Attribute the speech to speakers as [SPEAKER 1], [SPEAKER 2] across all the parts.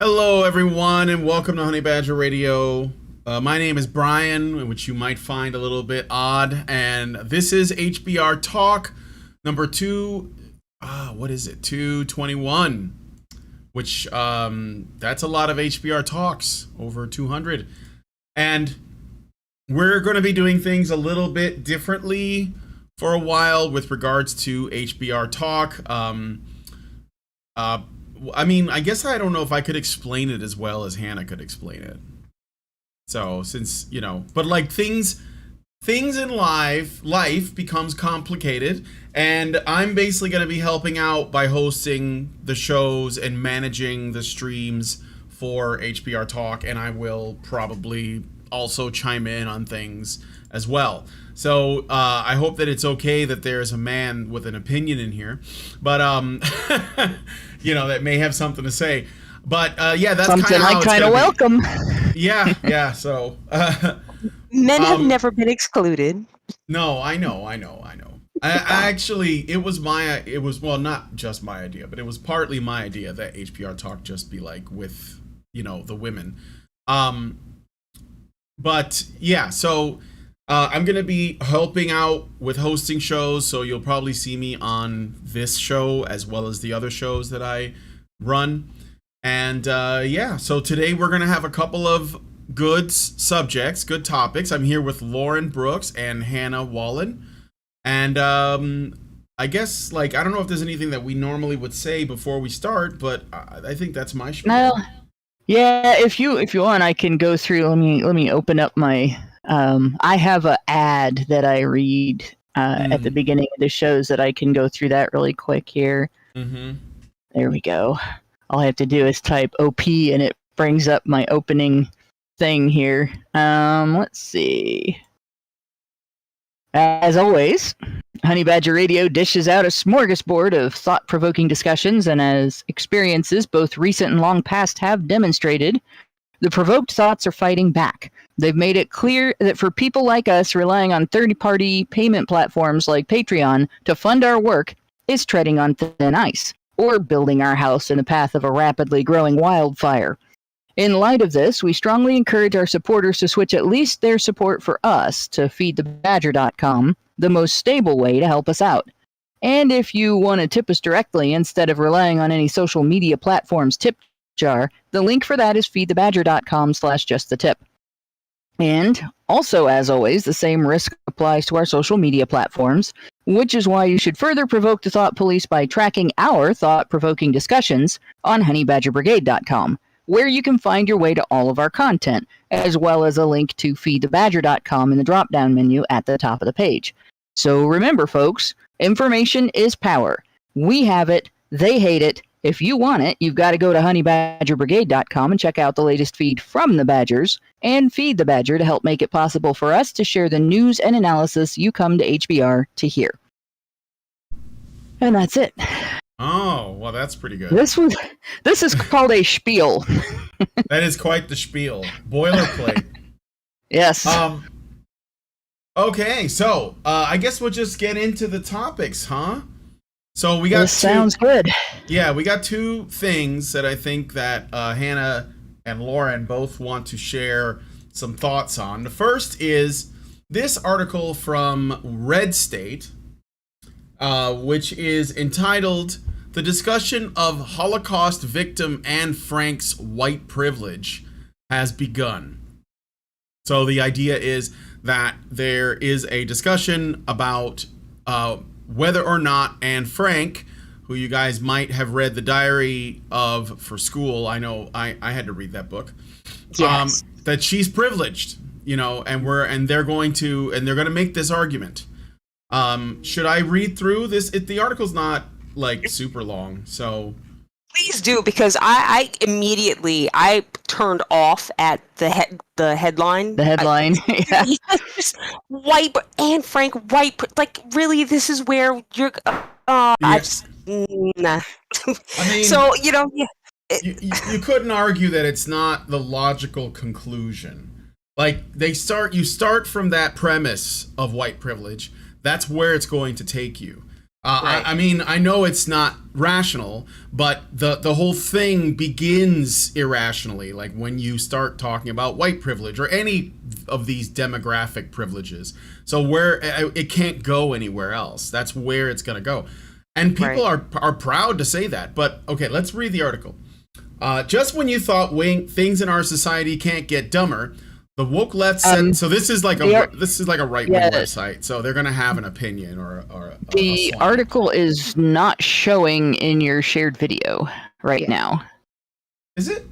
[SPEAKER 1] Hello, everyone, and welcome to Honey Badger Radio. My name is Brian, which you might find a little bit odd, and this is HBR Talk number what is it? 221, which that's a lot of HBR talks, over 200. And we're going to be doing things a little bit differently for a while with regards to HBR Talk. I guess I don't know if I could explain it as well as Hannah could explain it. So, since, but like things in life becomes complicated, and I'm basically going to be helping out by hosting the shows and managing the streams for HBR Talk, and I will probably also chime in on things as well. So I hope that it's okay that there's a man with an opinion in here, but that may have something to say. But that's
[SPEAKER 2] something I kind of welcome.
[SPEAKER 1] Yeah. So
[SPEAKER 2] men have never been excluded.
[SPEAKER 1] No, I know. I actually, it was not just my idea, but it was partly my idea that HBR Talk just be like with the women. But yeah, so I'm going to be helping out with hosting shows, so you'll probably see me on this show as well as the other shows that I run. And so today we're going to have a couple of good subjects, good topics. I'm here with Lauren Brooks and Hannah Wammen. And I guess, I don't know if there's anything that we normally would say before we start, but I think that's my spiel.
[SPEAKER 2] Well, yeah, if you want, I can go through. Let me open up my. I have an ad that I read at the beginning of the shows that I can go through that really quick here. Mm-hmm. There we go. All I have to do is type OP and it brings up my opening thing here. Let's see. As always, Honey Badger Radio dishes out a smorgasbord of thought-provoking discussions, and as experiences both recent and long past have demonstrated, the provoked thoughts are fighting back. They've made it clear that for people like us relying on third-party payment platforms like Patreon to fund our work is treading on thin ice, or building our house in the path of a rapidly growing wildfire. In light of this, we strongly encourage our supporters to switch at least their support for us to feedthebadger.com, the most stable way to help us out. And if you want to tip us directly instead of relying on any social media platforms tip jar, the link for that is feedthebadger.com/justthetip. And also, as always, the same risk applies to our social media platforms, which is why you should further provoke the thought police by tracking our thought-provoking discussions on honeybadgerbrigade.com, where you can find your way to all of our content, as well as a link to feedthebadger.com in the drop-down menu at the top of the page. So remember, folks, information is power. We have it, they hate it. If you want it, you've got to go to honeybadgerbrigade.com and check out the latest feed from the Badgers, and feed the Badger to help make it possible for us to share the news and analysis you come to HBR to hear. And that's it.
[SPEAKER 1] Oh, well, that's pretty good.
[SPEAKER 2] This is called a spiel.
[SPEAKER 1] That is quite the spiel. Boilerplate.
[SPEAKER 2] Yes.
[SPEAKER 1] Okay, so I guess we'll just get into the topics, huh? So we got
[SPEAKER 2] this sounds good.
[SPEAKER 1] Yeah, we got two things that I think that Hannah and Lauren both want to share some thoughts on. The first is this article from Red State, which is entitled "The Discussion of Holocaust Victim Anne Frank's White Privilege Has Begun." So the idea is that there is a discussion about whether or not Anne Frank, who you guys might have read the diary of for school. I know I had to read that book.
[SPEAKER 2] Yes.
[SPEAKER 1] That she's privileged, and they're going to make this argument. Should I read through this? The article's not super long, so
[SPEAKER 3] please do, because I immediately turned off at the headline.
[SPEAKER 2] The headline. Yeah.
[SPEAKER 3] Just white Anne Frank white. Really, this is where you're.
[SPEAKER 1] Yeah.
[SPEAKER 3] I just nah.
[SPEAKER 1] I mean,
[SPEAKER 3] so
[SPEAKER 1] you couldn't argue that it's not the logical conclusion. You start from that premise of white privilege. That's where it's going to take you.
[SPEAKER 3] Right.
[SPEAKER 1] I mean, I know it's not rational, but the whole thing begins irrationally. Like when you start talking about white privilege or any of these demographic privileges. So where it can't go anywhere else. That's where it's going to go. And people are proud to say that. But okay, let's read the article. Just when you thought things in our society can't get dumber, the woke left said. So this is like a right wing website. So they're going to have an opinion or
[SPEAKER 2] the
[SPEAKER 1] slant.
[SPEAKER 2] article is not showing in your shared video right now.
[SPEAKER 1] Is it?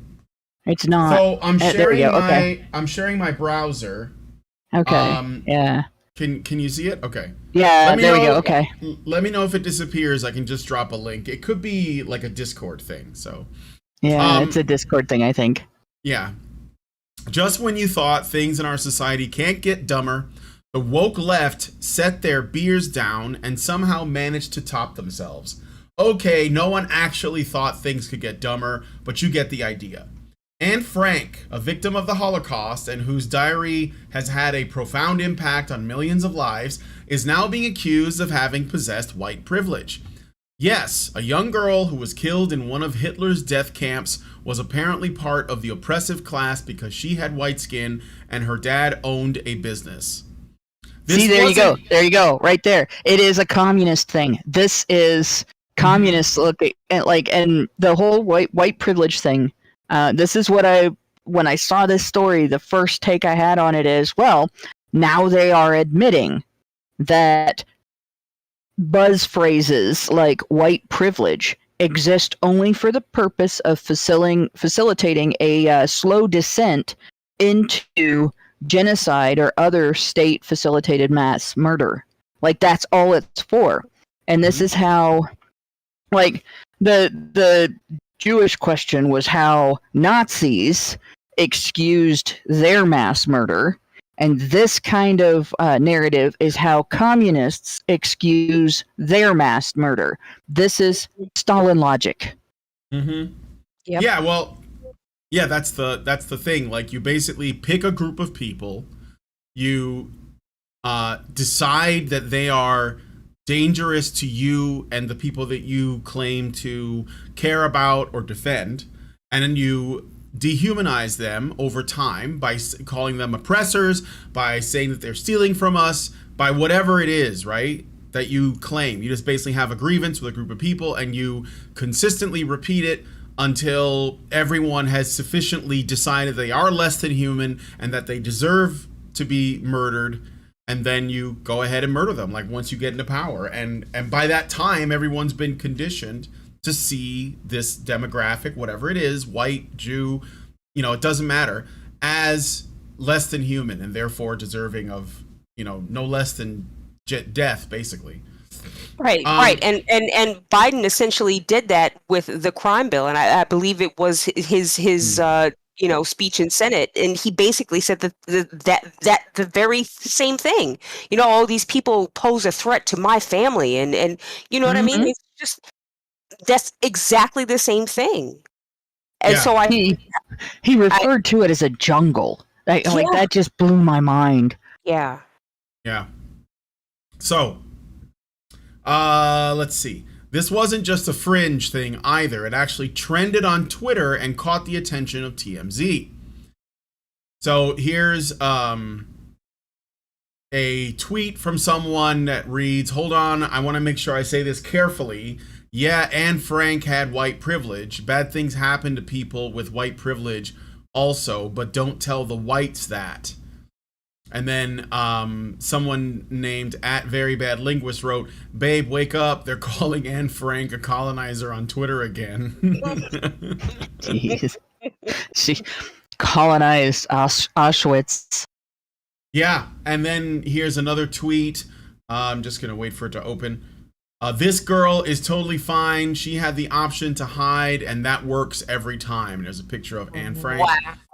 [SPEAKER 2] It's not.
[SPEAKER 1] So I'm sharing
[SPEAKER 2] Okay.
[SPEAKER 1] I'm sharing my browser.
[SPEAKER 2] Okay. Yeah.
[SPEAKER 1] Can you see it? Okay.
[SPEAKER 2] Yeah. There we go. Okay.
[SPEAKER 1] Let me know if it disappears. I can just drop a link. It could be like a Discord thing. So.
[SPEAKER 2] Yeah, it's a Discord thing, I think.
[SPEAKER 1] Yeah. Just when you thought things in our society can't get dumber, the woke left set their beers down and somehow managed to top themselves. Okay, no one actually thought things could get dumber, but you get the idea. Anne Frank, a victim of the Holocaust and whose diary has had a profound impact on millions of lives, is now being accused of having possessed white privilege. Yes, a young girl who was killed in one of Hitler's death camps was apparently part of the oppressive class because she had white skin and her dad owned a business.
[SPEAKER 2] See, there you go. There you go. Right there. It is a communist thing. This is communist looking and the whole white privilege thing. This is what when I saw this story, the first take I had on it is, well, now they are admitting that buzz phrases like white privilege exist only for the purpose of facilitating a slow descent into genocide or other state facilitated mass murder. Like that's all it's for. And this is how, like, the Jewish question was how Nazis excused their mass murder. And this kind of narrative is how communists excuse their mass murder. This is Stalin logic.
[SPEAKER 1] Mm-hmm. Yep. Yeah, well, yeah, that's the thing. Like, you basically pick a group of people, you decide that they are dangerous to you and the people that you claim to care about or defend, and then you dehumanize them over time by calling them oppressors, by saying that they're stealing from us, by whatever it is, right, that you claim. You just basically have a grievance with a group of people and you consistently repeat it until everyone has sufficiently decided they are less than human and that they deserve to be murdered, and then you go ahead and murder them, like, once you get into power. And by that time, everyone's been conditioned to see this demographic, whatever it is, white, Jew, it doesn't matter, as less than human and therefore deserving of, no less than death, basically.
[SPEAKER 3] Right, right. And Biden essentially did that with the crime bill. And I believe it was his speech in Senate. And he basically said that the very same thing. All these people pose a threat to my family. And you know what I mean? It's just, that's exactly the same thing. And so
[SPEAKER 2] he referred to it as a jungle. Like that just blew my mind.
[SPEAKER 3] Yeah.
[SPEAKER 1] Yeah. So, let's see. This wasn't just a fringe thing either. It actually trended on Twitter and caught the attention of TMZ. So here's a tweet from someone that reads, "Hold on, I want to make sure I say this carefully. Yeah, Anne Frank had white privilege. Bad things happen to people with white privilege also, but don't tell the whites that." And then someone named @VeryBadLinguist wrote, "Babe, wake up. They're calling Anne Frank a colonizer on Twitter again."
[SPEAKER 2] Jeez. She colonized Auschwitz.
[SPEAKER 1] Yeah, and then here's another tweet. I'm just going to wait for it to open. "This girl is totally fine. She had the option to hide, and that works every time." And there's a picture of Anne Frank.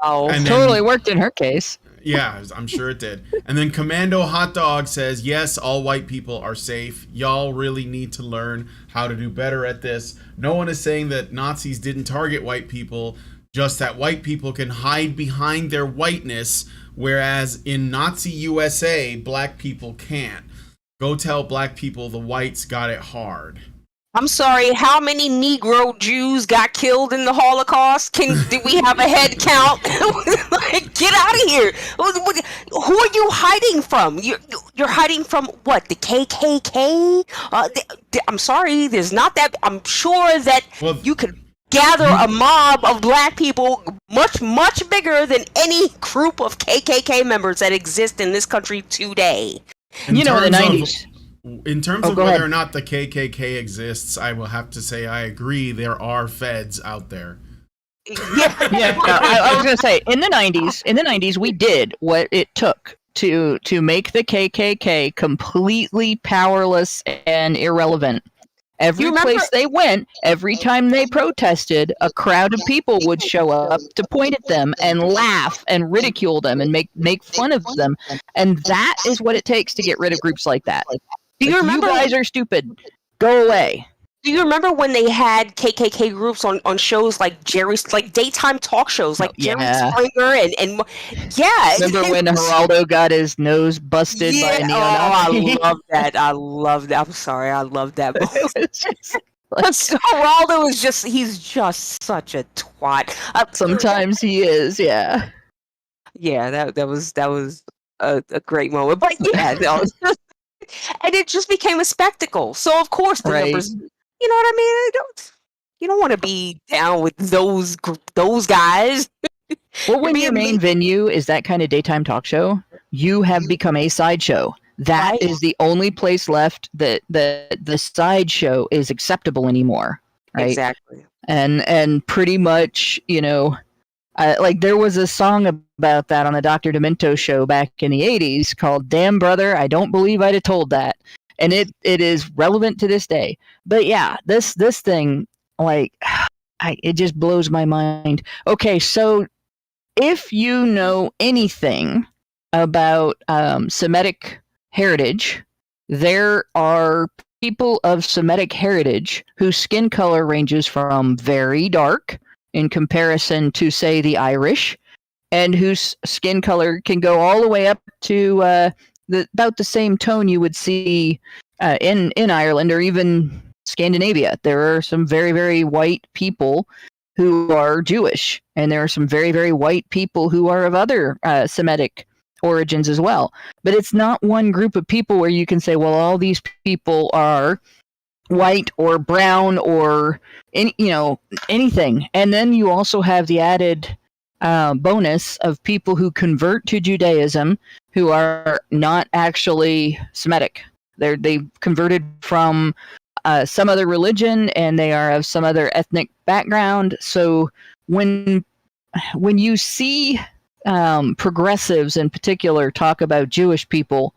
[SPEAKER 3] Wow.
[SPEAKER 1] And
[SPEAKER 2] totally worked in her case.
[SPEAKER 1] Yeah, I'm sure it did. And then Commando Hot Dog says, "Yes, all white people are safe. Y'all really need to learn how to do better at this. No one is saying that Nazis didn't target white people, just that white people can hide behind their whiteness, whereas in Nazi USA, black people can't." Go tell black people the whites got it hard.
[SPEAKER 3] I'm sorry, how many Negro Jews got killed in the Holocaust? Do we have a head count? Like, get out of here. Who are you hiding from? You're hiding from what? The KKK? I'm sorry, there's not that. I'm sure that you could gather a mob of black people much, much bigger than any group of KKK members that exist in this country today.
[SPEAKER 2] In the 90s.
[SPEAKER 1] In terms of whether or not the KKK exists, I will have to say I agree. There are feds out there.
[SPEAKER 2] Yeah. I was going to say, in the 90s, we did what it took to make the KKK completely powerless and irrelevant. Every place they went, every time they protested, a crowd of people would show up to point at them and laugh and ridicule them and make fun of them. And that is what it takes to get rid of groups like that. Do you remember? You guys are stupid. Go away.
[SPEAKER 3] Do you remember when they had KKK groups on shows like daytime talk shows like Jerry Springer and yeah?
[SPEAKER 2] Remember when Geraldo got his nose busted by a neo-Nazi?
[SPEAKER 3] I love that. I'm sorry, I love that. Geraldo he's just such a twat.
[SPEAKER 2] Sometimes he is, yeah.
[SPEAKER 3] Yeah, that was a great moment. But yeah, and it just became a spectacle. So of course the numbers, you know what I mean? You don't want to be down with those guys.
[SPEAKER 2] Well, when your main venue is that kind of daytime talk show, you have become a sideshow. That is the only place left that the sideshow is acceptable anymore. Right?
[SPEAKER 3] Exactly.
[SPEAKER 2] And pretty much, like there was a song about that on the Dr. Demento show back in the 80s called Damn Brother, I Don't Believe I'd Have Told That. And it is relevant to this day. But yeah, this thing, like, it just blows my mind. Okay, so if you know anything about Semitic heritage, there are people of Semitic heritage whose skin color ranges from very dark in comparison to, say, the Irish, and whose skin color can go all the way up to about the same tone you would see in Ireland or even Scandinavia. There are some very, very white people who are Jewish, and there are some very, very white people who are of other Semitic origins as well. But it's not one group of people where you can say, well, all these people are white or brown or anything. And then you also have the added bonus of people who convert to Judaism who are not actually Semitic. They've converted from some other religion, and they are of some other ethnic background. So when you see progressives in particular talk about Jewish people,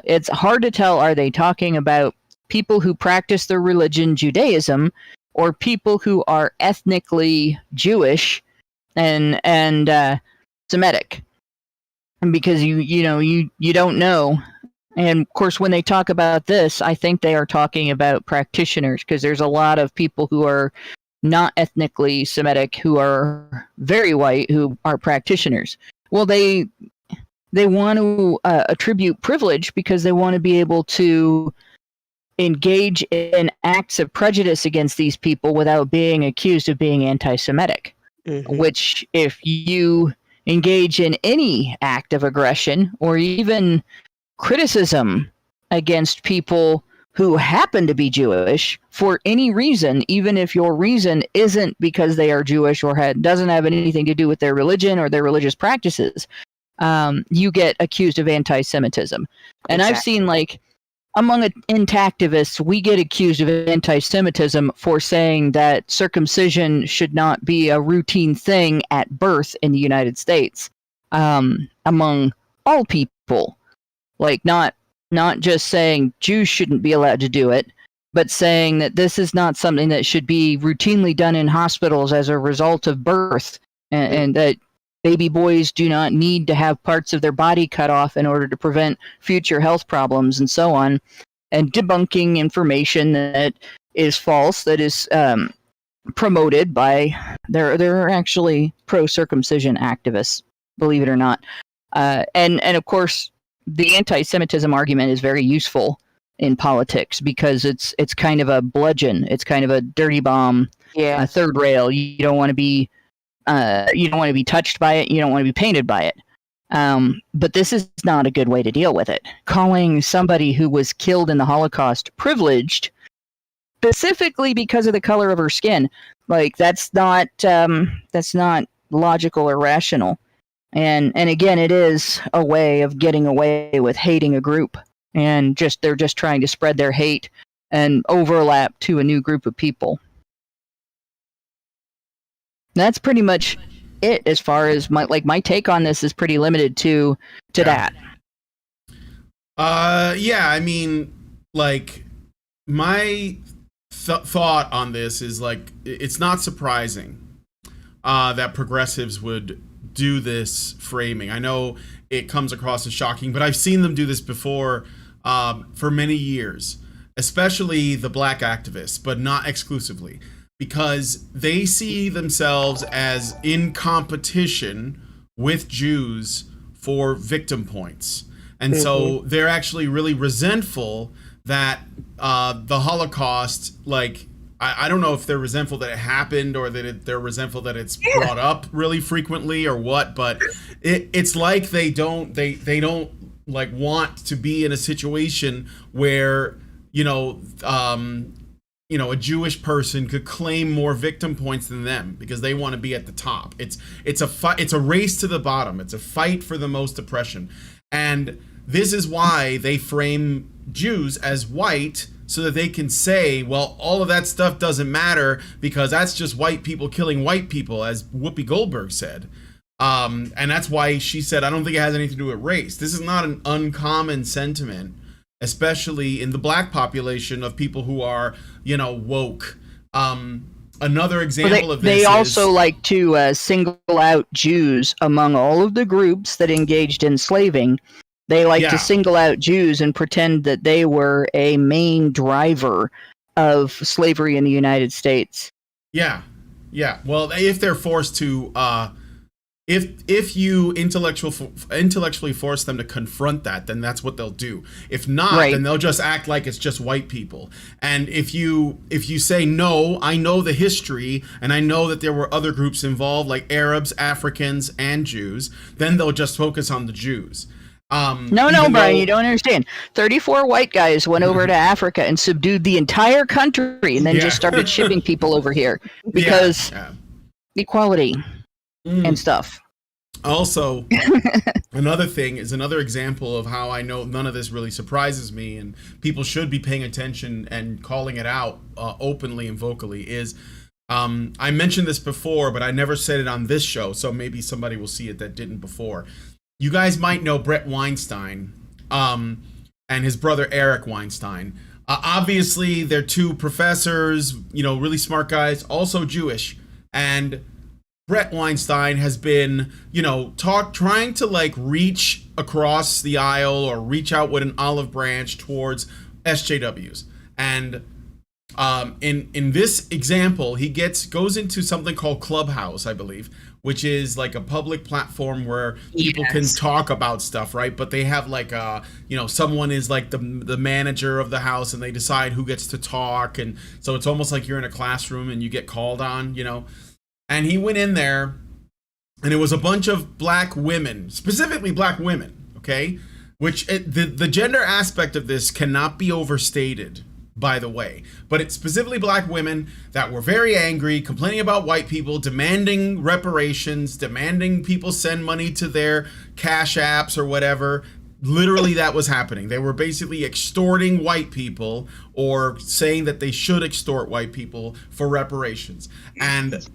[SPEAKER 2] it's hard to tell, are they talking about people who practice their religion, Judaism, or people who are ethnically Jewish and Semitic? Because you don't know. And of course, when they talk about this, I think they are talking about practitioners, because there's a lot of people who are not ethnically Semitic who are very white who are practitioners. Well, they want to attribute privilege because they want to be able to engage in acts of prejudice against these people without being accused of being anti-Semitic. Mm-hmm. Which, if you engage in any act of aggression or even criticism against people who happen to be Jewish for any reason, even if your reason isn't because they are Jewish or doesn't have anything to do with their religion or their religious practices, you get accused of anti-Semitism. And I've seen, like, among intactivists, we get accused of anti-Semitism for saying that circumcision should not be a routine thing at birth in the United States, among all people. Like, not just saying Jews shouldn't be allowed to do it, but saying that this is not something that should be routinely done in hospitals as a result of birth, and that baby boys do not need to have parts of their body cut off in order to prevent future health problems and so on, and debunking information that is false, that is promoted by, there are actually pro-circumcision activists, believe it or not. And of course, the anti-Semitism argument is very useful in politics because it's kind of a bludgeon. It's kind of a dirty bomb,
[SPEAKER 3] Yeah.
[SPEAKER 2] a third rail. You don't want to be touched by it. You don't want to be painted by it. But this is not a good way to deal with it. Calling somebody who was killed in the Holocaust privileged, specifically because of the color of her skin, like that's not logical or rational. And again, it is a way of getting away with hating a group, and they're just trying to spread their hate and overlap to a new group of people. That's pretty much it as far as my take on this is pretty limited to that.
[SPEAKER 1] Yeah, I mean, like, my thought on this is, like, it's not surprising that progressives would do this framing. I know it comes across as shocking, but I've seen them do this before for many years, especially the black activists, but not exclusively, because they see themselves as in competition with Jews for victim points. And so they're actually really resentful that the Holocaust, like, I don't know if they're resentful that it happened or that they're resentful that it's brought up really frequently or what, but it's like they don't like want to be in a situation where, a Jewish person could claim more victim points than them because they want to be at the top. It's a fight. It's a race to the bottom. It's a fight for the most oppression. And this is why they frame Jews as white, so that they can say, well, all of that stuff doesn't matter because that's just white people killing white people, as Whoopi Goldberg said. And that's why she said, I don't think it has anything to do with race. This is not an uncommon sentiment, especially in the black population of people who are, woke. Another example of this
[SPEAKER 2] they also like to single out Jews among all of the groups that engaged in slaving. They like to single out Jews and pretend that they were a main driver of slavery in the United States. Yeah.
[SPEAKER 1] Well, if they're forced to, if you intellectually force them to confront that, then that's what they'll do. If not, then they'll just act like it's just white people. And if you say, no, I know the history and I know that there were other groups involved, like Arabs, Africans, and Jews, then they'll just focus on the Jews.
[SPEAKER 2] No, Brian, you don't understand. 34 white guys went over to Africa and subdued the entire country and then just started shipping people over here because equality and stuff.
[SPEAKER 1] Also, another example of how I know none of this really surprises me and people should be paying attention and calling it out openly and vocally is, I mentioned this before, but I never said it on this show, so maybe somebody will see it that didn't before. You guys might know Brett Weinstein and his brother Eric Weinstein. Obviously, they're two professors, really smart guys, also Jewish. And Brett Weinstein has been, trying to like reach across the aisle or reach out with an olive branch towards SJWs. And in this example, he goes into something called Clubhouse, I believe, which is like a public platform where people can talk about stuff, right? But they have like someone is like the manager of the house and they decide who gets to talk. And so it's almost like you're in a classroom and you get called on, And he went in there and it was a bunch of black women, specifically black women, okay? Which the gender aspect of this cannot be overstated, by the way, but it's specifically black women that were very angry, complaining about white people, demanding reparations, demanding people send money to their cash apps or whatever. Literally, that was happening. They were basically extorting white people or saying that they should extort white people for reparations. And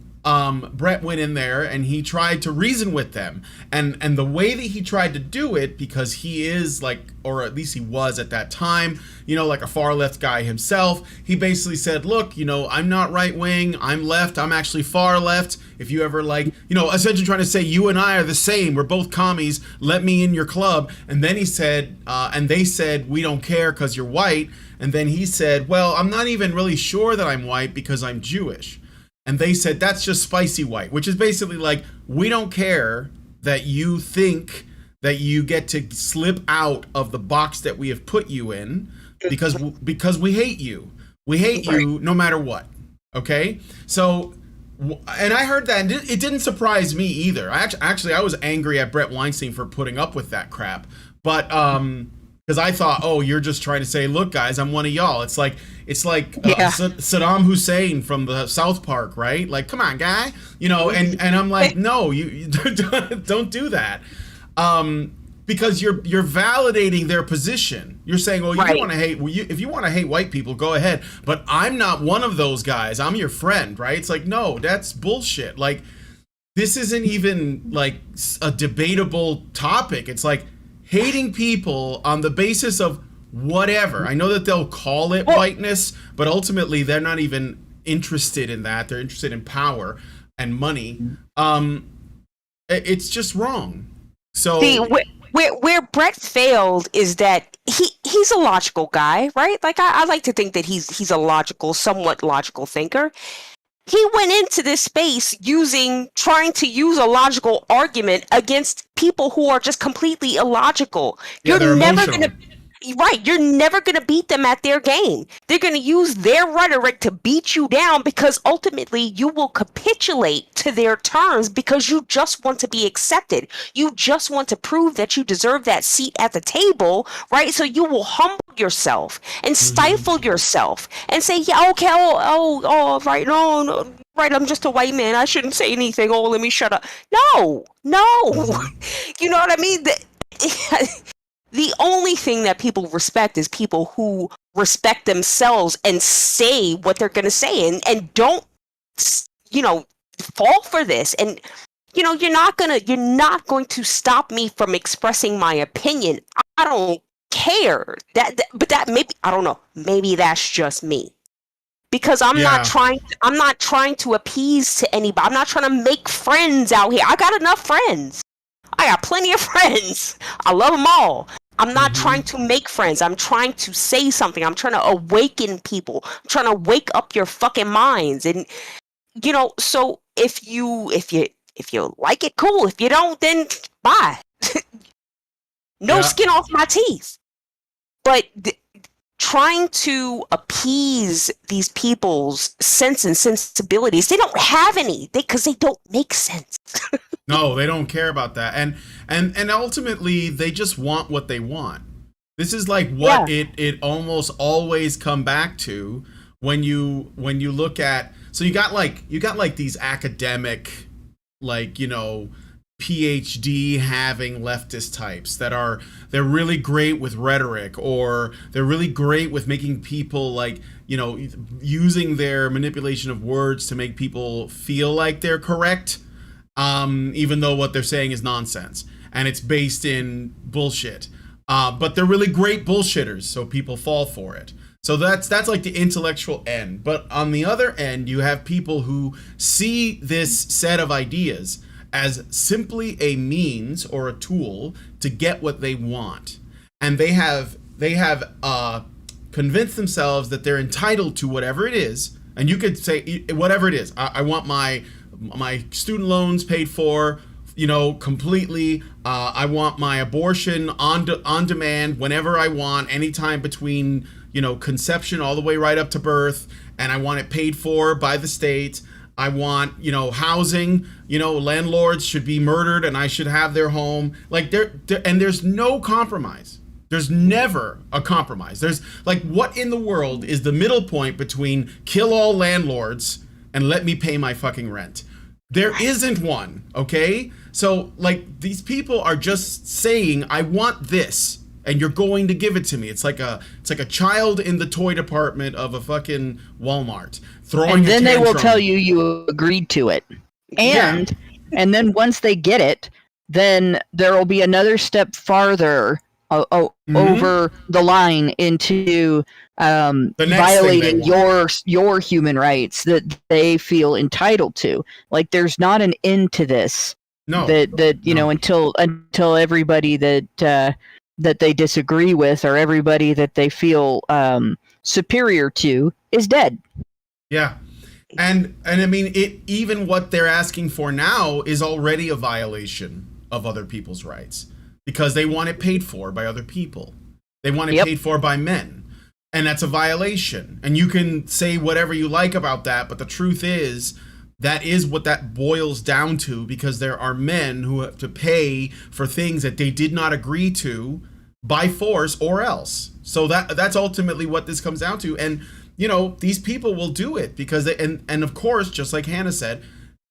[SPEAKER 1] Brett went in there and he tried to reason with them. And the way that he tried to do it, because he is like, or at least he was at that time, like a far left guy himself, he basically said, look, I'm not right wing, I'm left, I'm actually far left. If you ever essentially trying to say you and I are the same, we're both commies, let me in your club. And then he said, and they said, we don't care because you're white. And then he said, well, I'm not even really sure that I'm white because I'm Jewish. And they said, that's just spicy white, which is basically like, we don't care that you think that you get to slip out of the box that we have put you in because we hate you. We hate you no matter what. Okay? So, and I heard that, and it didn't surprise me either. Actually, I was angry at Brett Weinstein for putting up with that crap. But, because I thought, oh, you're just trying to say, look, guys, I'm one of y'all. It's like Saddam Hussein from the South Park, right? Like, come on, guy. You know, and I'm like, no, you don't do that. Because you're validating their position. You're saying, well, you want to hate. Well, if you want to hate white people, go ahead. But I'm not one of those guys. I'm your friend, right? It's like, no, that's bullshit. Like, this isn't even like a debatable topic. It's like hating people on the basis of whatever. I know that they'll call it whiteness, but ultimately they're not even interested in that. They're interested in power and money. It's just wrong. So.
[SPEAKER 3] See, where Brett failed is that he's a logical guy, right? Like I like to think that he's a somewhat logical thinker. He went into this space trying to use a logical argument against people who are just completely illogical.
[SPEAKER 1] Yeah,
[SPEAKER 3] You're never
[SPEAKER 1] emotional.
[SPEAKER 3] you're never gonna beat them at their game. They're gonna use their rhetoric to beat you down because ultimately you will capitulate to their terms because you just want to be accepted. You just want to prove that you deserve that seat at the table, right? So you will humble yourself and stifle yourself and say, yeah, okay, right, no, right, I'm just a white man. I shouldn't say anything. Oh, let me shut up. No. You know what I mean? The only thing that people respect is people who respect themselves and say what they're going to say and don't, fall for this. And, you're not going to stop me from expressing my opinion. I don't care but that maybe, I don't know, maybe that's just me. Because I'm not trying to appease to anybody. I'm not trying to make friends out here. I got enough friends. I got plenty of friends. I love them all. I'm not trying to make friends. I'm trying to say something. I'm trying to awaken people. I'm trying to wake up your fucking minds. And so if you like it, cool. If you don't, then bye. No skin off my teeth. But trying to appease these people's sense and sensibilities, they don't have any, because they don't make sense.
[SPEAKER 1] No, they don't care about that. And ultimately they just want what they want. This is like what it almost always come back to when you look at, so you got like these academic, like, PhD having leftist types that they're really great with rhetoric, or they're really great with making people like, using their manipulation of words to make people feel like they're correct, even though what they're saying is nonsense and it's based in bullshit. But they're really great bullshitters, so people fall for it. So that's like the intellectual end. But on the other end, you have people who see this set of ideas as simply a means or a tool to get what they want. And they have convinced themselves that they're entitled to whatever it is. And you could say whatever it is. I want my student loans paid for, completely. I want my abortion on demand whenever I want, anytime between, conception all the way right up to birth. And I want it paid for by the state. I want, housing, landlords should be murdered and I should have their home. Like and there's no compromise. There's never a compromise. There's like, what in the world is the middle point between kill all landlords and let me pay my fucking rent? There isn't one. Okay. So like, these people are just saying, I want this, and you're going to give it to me. It's like a child in the toy department of a fucking Walmart throwing.
[SPEAKER 2] And then they will tell you agreed to it. And then once they get it, then there will be another step farther over the line into violating your human rights that they feel entitled to. Like, there's not an end to this.
[SPEAKER 1] No.
[SPEAKER 2] Until everybody that they disagree with, or everybody that they feel superior to, is dead.
[SPEAKER 1] Yeah. And I mean, even what they're asking for now is already a violation of other people's rights. because they want it paid for by other people. They want it paid for by men. And that's a violation. And you can say whatever you like about that, but the truth is, that is what that boils down to, because there are men who have to pay for things that they did not agree to by force or else. So that's ultimately what this comes down to. And, you know, these people will do it because they, and of course, just like Hannah said,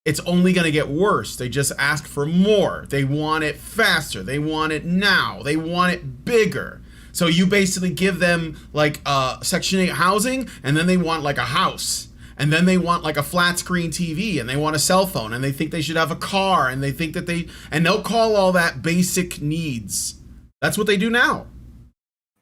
[SPEAKER 1] it's only going to get worse. They just ask for more. They want it faster. They want it now. They want it bigger. So you basically give them like Section 8 housing, and then they want like a house. And then they want like a flat screen TV, and they want a cell phone, and they think they should have a car, and they think that and they'll call all that basic needs. That's what they do now.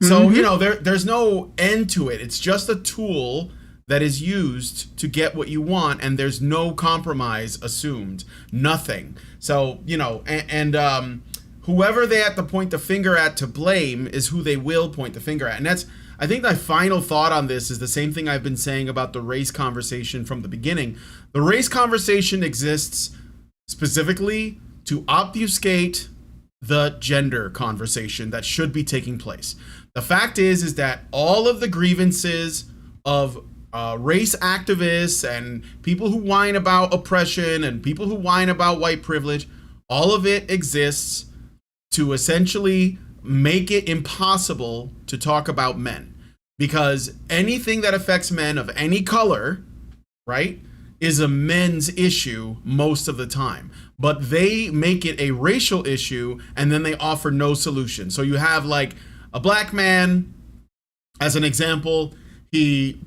[SPEAKER 1] So, you know, there's no end to it. It's just a tool that is used to get what you want, and there's no compromise assumed. Nothing. So, you know, and whoever they have to point the finger at to blame is who they will point the finger at. And that's, I think my final thought on this is the same thing I've been saying about the race conversation from the beginning. The race conversation exists specifically to obfuscate the gender conversation that should be taking place. The fact is that all of the grievances of race activists and people who whine about oppression and people who whine about white privilege, all of it exists to essentially make it impossible to talk about men, because anything that affects men of any color, right, is a men's issue most of the time. But they make it a racial issue, and then they offer no solution. So you have like a black man, as an example. He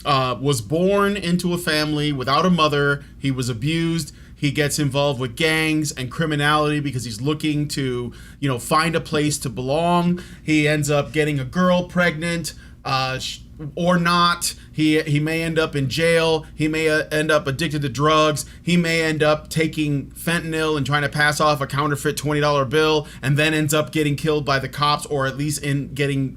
[SPEAKER 1] was born into a family without a mother. He was abused. He gets involved with gangs and criminality because he's looking to, you know, find a place to belong. He ends up getting a girl pregnant, or not. He may end up in jail. He may end up addicted to drugs. He may end up taking fentanyl and trying to pass off a counterfeit $20 bill, and then ends up getting killed by the cops, or at least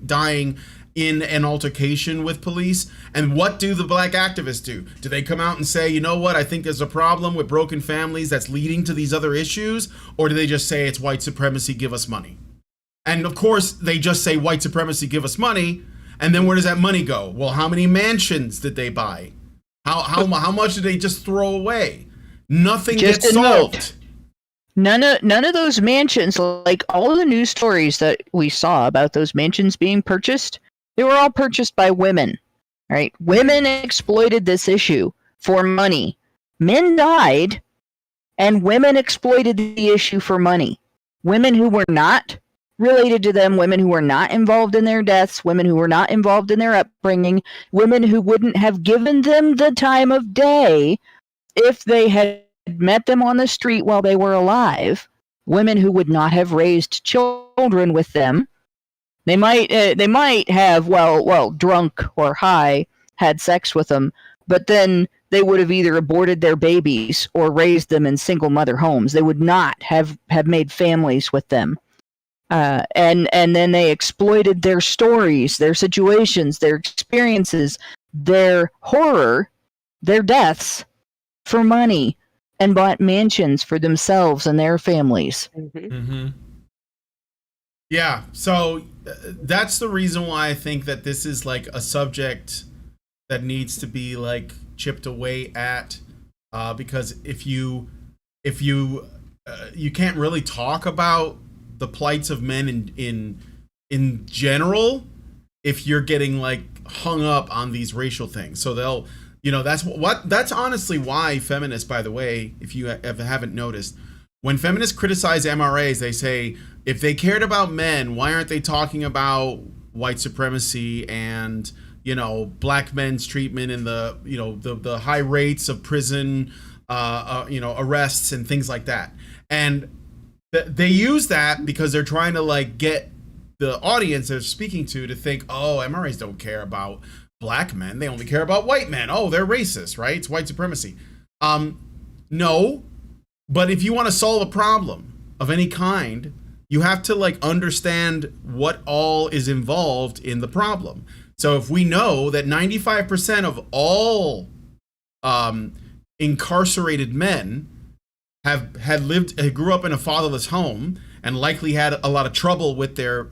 [SPEAKER 1] dying in an altercation with police. And what do the black activists do? Do they come out and say, you know what, I think there's a problem with broken families that's leading to these other issues? Or do they just say it's white supremacy, give us money? And of course, they just say white supremacy, give us money. And then where does that money go? Well, how many mansions did they buy? How much did they just throw away? Nothing
[SPEAKER 2] Just
[SPEAKER 1] gets
[SPEAKER 2] a note.
[SPEAKER 1] solved.
[SPEAKER 2] None of those mansions, like all of the news stories that we saw about those mansions being purchased, they were all purchased by women, right? Women exploited this issue for money. Men died, and women exploited the issue for money. Women who were not related to them, women who were not involved in their deaths, women who were not involved in their upbringing, women who wouldn't have given them the time of day if they had met them on the street while they were alive, women who would not have raised children with them. They might have, well, drunk or high, had sex with them, but then they would have either aborted their babies or raised them in single mother homes. They would not have made families with them. And then they exploited their stories, their situations, their experiences, their horror, their deaths for money, and bought mansions for themselves and their families.
[SPEAKER 1] Yeah, so that's the reason why I think that this is like a subject that needs to be like chipped away at, because if you can't really talk about the plights of men in general if you're getting like hung up on these racial things. So they'll, you know, that's honestly why feminists, by the way, if you haven't noticed, when feminists criticize MRAs, they say, if they cared about men, why aren't they talking about white supremacy and, you know, black men's treatment and the, you know, the high rates of prison, you know, arrests and things like that. And they use that because they're trying to like get the audience they're speaking to think, oh, MRAs don't care about black men. They only care about white men. Oh, they're racist, right? It's white supremacy. No. But if you want to solve a problem of any kind, you have to like understand what all is involved in the problem. So if we know that 95% of all incarcerated men grew up in a fatherless home, and likely had a lot of trouble with their,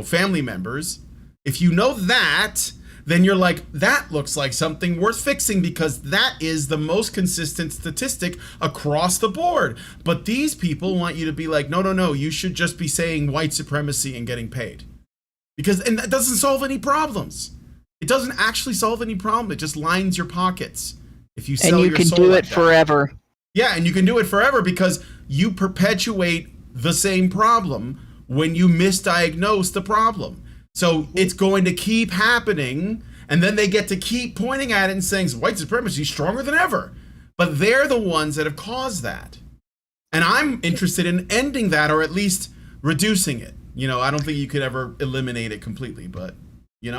[SPEAKER 1] family members. If you know that, then you're like, that looks like something worth fixing because that is the most consistent statistic across the board. But these people want you to be like, no, you should just be saying white supremacy and getting paid. And that doesn't solve any problems. It doesn't actually solve any problem. It just lines your pockets. If you sell
[SPEAKER 2] and you
[SPEAKER 1] your
[SPEAKER 2] can
[SPEAKER 1] soul
[SPEAKER 2] do
[SPEAKER 1] like
[SPEAKER 2] it
[SPEAKER 1] that.
[SPEAKER 2] forever.
[SPEAKER 1] Yeah, and you can do it forever because you perpetuate the same problem when you misdiagnose the problem. So it's going to keep happening, and then they get to keep pointing at it and saying white supremacy is stronger than ever. But they're the ones that have caused that. And I'm interested in ending that, or at least reducing it. I don't think you could ever eliminate it completely, but
[SPEAKER 3] You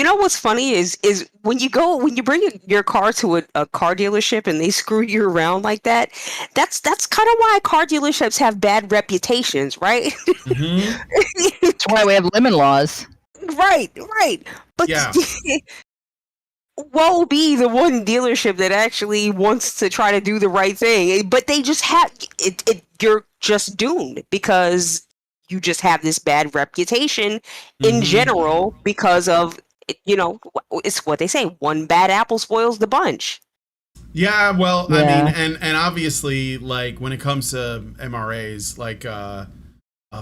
[SPEAKER 3] know what's funny is when you bring your car to a car dealership and they screw you around like that, that's kind of why car dealerships have bad reputations, right?
[SPEAKER 1] Mm-hmm.
[SPEAKER 2] That's why we have lemon laws.
[SPEAKER 3] Right. But
[SPEAKER 1] Yeah.
[SPEAKER 3] woe be the one dealership that actually wants to try to do the right thing, but they just have it. You're just doomed because you just have this bad reputation in general because of, it's what they say, one bad apple spoils the bunch.
[SPEAKER 1] Yeah, well,
[SPEAKER 2] Yeah.
[SPEAKER 1] I mean, and obviously, like, when it comes to MRAs, like,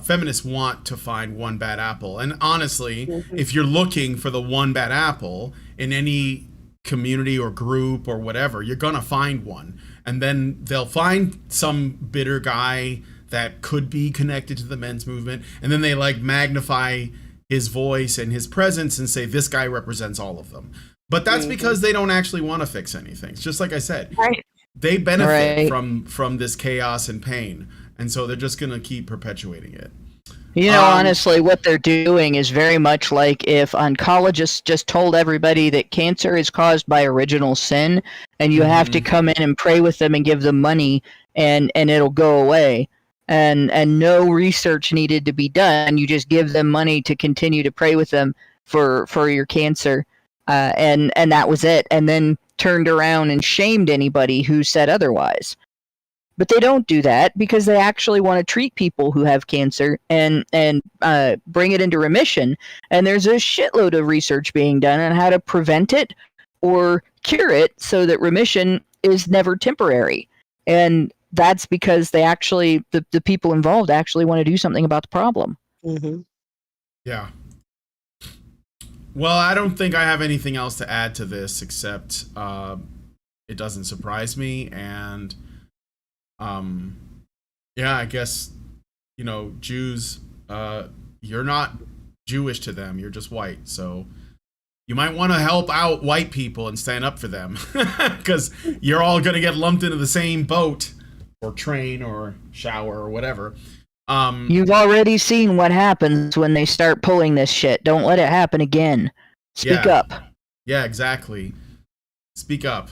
[SPEAKER 1] feminists want to find one bad apple. And honestly, if you're looking for the one bad apple in any community or group or whatever, you're gonna find one. And then they'll find some bitter guy that could be connected to the men's movement, and then they like magnify his voice and his presence and say this guy represents all of them. But that's because they don't actually want to fix anything. It's just like I said, they benefit from this chaos and pain, and so they're just gonna keep perpetuating it.
[SPEAKER 2] Honestly, what they're doing is very much like if oncologists just told everybody that cancer is caused by original sin, and you have to come in and pray with them and give them money, and it'll go away. And no research needed to be done. You just give them money to continue to pray with them for your cancer, and that was it. And then turned around and shamed anybody who said otherwise. But they don't do that because they actually want to treat people who have cancer and bring it into remission. And there's a shitload of research being done on how to prevent it or cure it so that remission is never temporary. And that's because they actually, the people involved actually want to do something about the problem.
[SPEAKER 3] Mm-hmm.
[SPEAKER 1] Yeah. Well, I don't think I have anything else to add to this except it doesn't surprise me. And I guess, Jews, you're not Jewish to them. You're just white. So you might want to help out white people and stand up for them because you're all going to get lumped into the same boat. Or train or shower or whatever.
[SPEAKER 2] You've already seen what happens when they start pulling this shit. Don't let it happen again. Speak up.
[SPEAKER 1] Yeah, exactly. Speak up.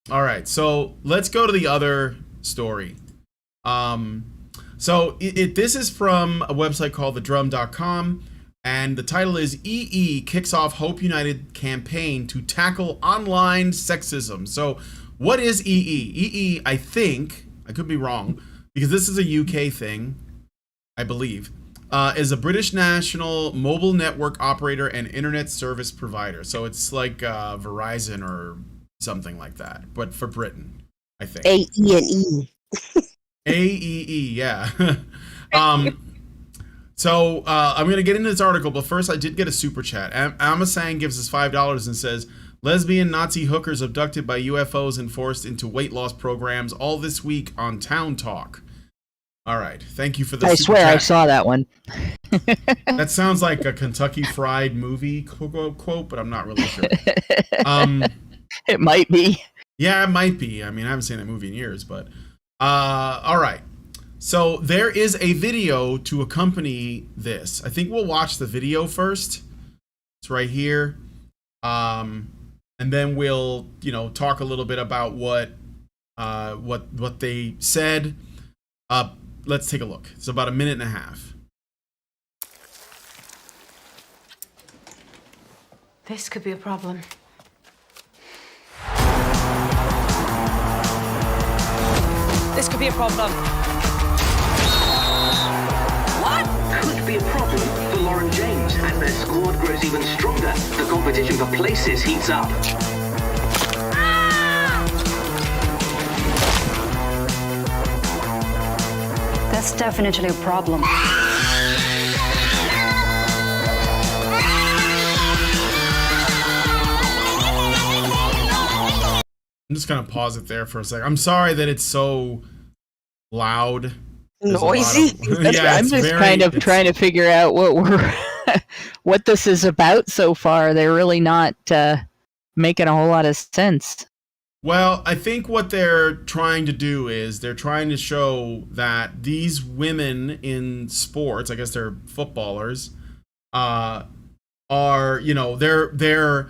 [SPEAKER 1] All right, so let's go to the other story. So this is from a website called thedrum.com, and the title is EE kicks off Hope United campaign to tackle online sexism. So what is EE? EE, I think, I could be wrong, because this is a UK thing, I believe, is a British national mobile network operator and internet service provider. So it's like Verizon or something like that, but for Britain, I think.
[SPEAKER 3] AEE.
[SPEAKER 1] AEE, yeah. So I'm going to get into this article, but first I did get a super chat. Amasang gives us $5 and says, lesbian Nazi hookers abducted by UFOs and forced into weight loss programs all this week on Town Talk. All right. Thank you for the
[SPEAKER 2] I
[SPEAKER 1] super
[SPEAKER 2] swear
[SPEAKER 1] chat.
[SPEAKER 2] I saw that one.
[SPEAKER 1] That sounds like a Kentucky Fried Movie quote, but I'm not really sure.
[SPEAKER 2] It might be.
[SPEAKER 1] Yeah, it might be. I mean, I haven't seen that movie in years, but all right. So there is a video to accompany this. I think we'll watch the video first. It's right here. And then we'll, talk a little bit about what they said. Let's take a look. It's about a minute and a half.
[SPEAKER 4] This could be a problem. This could be a problem.
[SPEAKER 5] be a problem for Lauren James. As their squad grows even stronger, the competition for places heats up.
[SPEAKER 4] That's definitely a problem.
[SPEAKER 1] I'm just gonna pause it there for a second. I'm sorry that it's so loud.
[SPEAKER 3] Noisy.
[SPEAKER 2] I'm just kind of trying to figure out what this is about so far. They're really not making a whole lot of sense.
[SPEAKER 1] Well, I think what they're trying to do is they're trying to show that these women in sports, I guess they're footballers, are, they're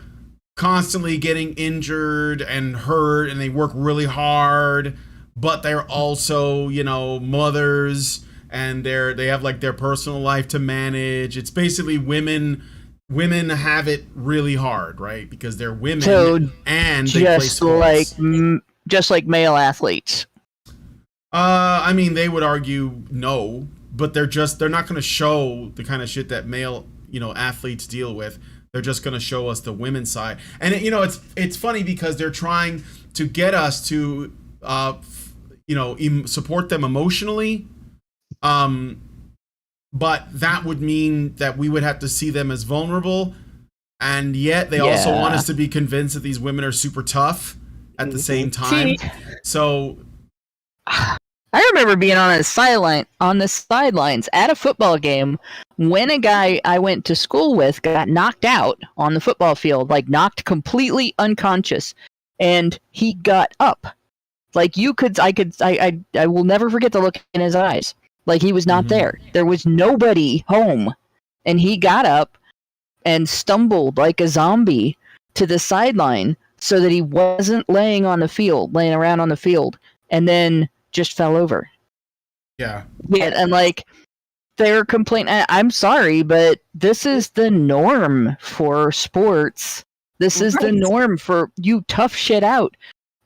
[SPEAKER 1] constantly getting injured and hurt, and they work really hard, but they're also, mothers, and they have like their personal life to manage. It's basically women have it really hard, right? Because they're women, and they play sports.
[SPEAKER 2] Just like male athletes.
[SPEAKER 1] I mean, they would argue no, but they're not going to show the kind of shit that male, athletes deal with. They're just going to show us the women's side. And it's funny because they're trying to get us to support them emotionally. But that would mean that we would have to see them as vulnerable, and yet they also want us to be convinced that these women are super tough at the same time. So
[SPEAKER 2] I remember being on the sidelines at a football game when a guy I went to school with got knocked out on the football field, like knocked completely unconscious, and he got up. Like I will never forget the look in his eyes. Like he was not there. There was nobody home, and he got up and stumbled like a zombie to the sideline so that he wasn't laying around on the field, and then just fell over.
[SPEAKER 1] Yeah,
[SPEAKER 2] and like they're complaining. I'm sorry, but this is the norm for sports. This is the norm for you tough shit out,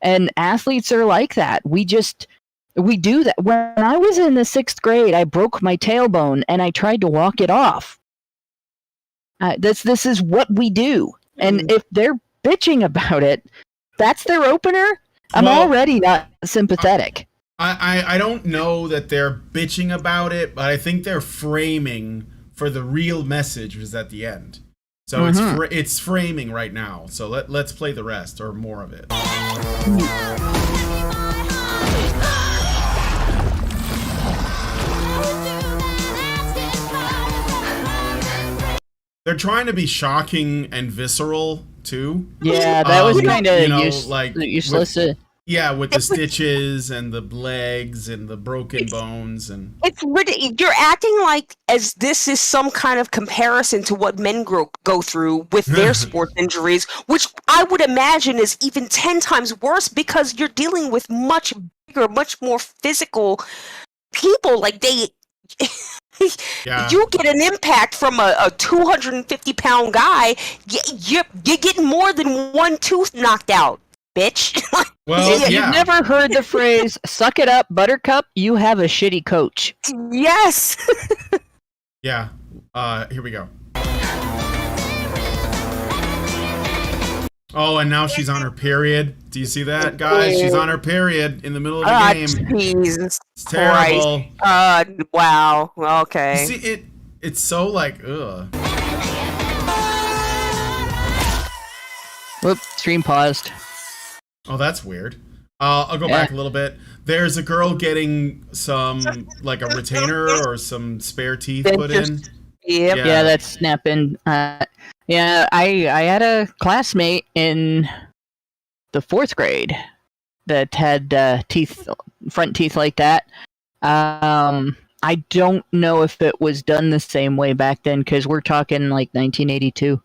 [SPEAKER 2] and athletes are like that. We do that. When I was in the 6th grade, I broke my tailbone and I tried to walk it off. This is what we do. And if they're bitching about it, that's their opener. I'm already not sympathetic.
[SPEAKER 1] I don't know that they're bitching about it, but I think they're framing for the real message was at the end. So it's framing right now. So let's play the rest or more of it. They're trying to be shocking and visceral too.
[SPEAKER 2] Yeah, that was kind of useless.
[SPEAKER 1] With the stitches and the legs and the broken bones and
[SPEAKER 3] it's ridiculous. You're acting like as this is some kind of comparison to what men go through with their sports injuries, which I would imagine is even 10 times worse because you're dealing with much bigger, much more physical people. Like they. You get an impact from a 250-pound guy, you're getting more than one tooth knocked out, bitch.
[SPEAKER 2] Well, you've never heard the phrase, suck it up, buttercup, you have a shitty coach.
[SPEAKER 3] Yes.
[SPEAKER 1] Yeah. Here we go. Oh, and now she's on her period. Do you see that, guys? She's on her period in the middle of the game.
[SPEAKER 3] Jesus
[SPEAKER 1] it's terrible.
[SPEAKER 3] Wow. Okay.
[SPEAKER 1] You see, it's so like, ugh.
[SPEAKER 2] Whoop, stream paused.
[SPEAKER 1] Oh, that's weird. I'll go back a little bbit. There's a girl getting some, like a retainer or some spare teeth put in.
[SPEAKER 3] Yep.
[SPEAKER 2] Yeah, that's snapping. Yeah, I had a classmate in the 4th grade that had front teeth like that. I don't know if it was done the same way back then because we're talking like 1982,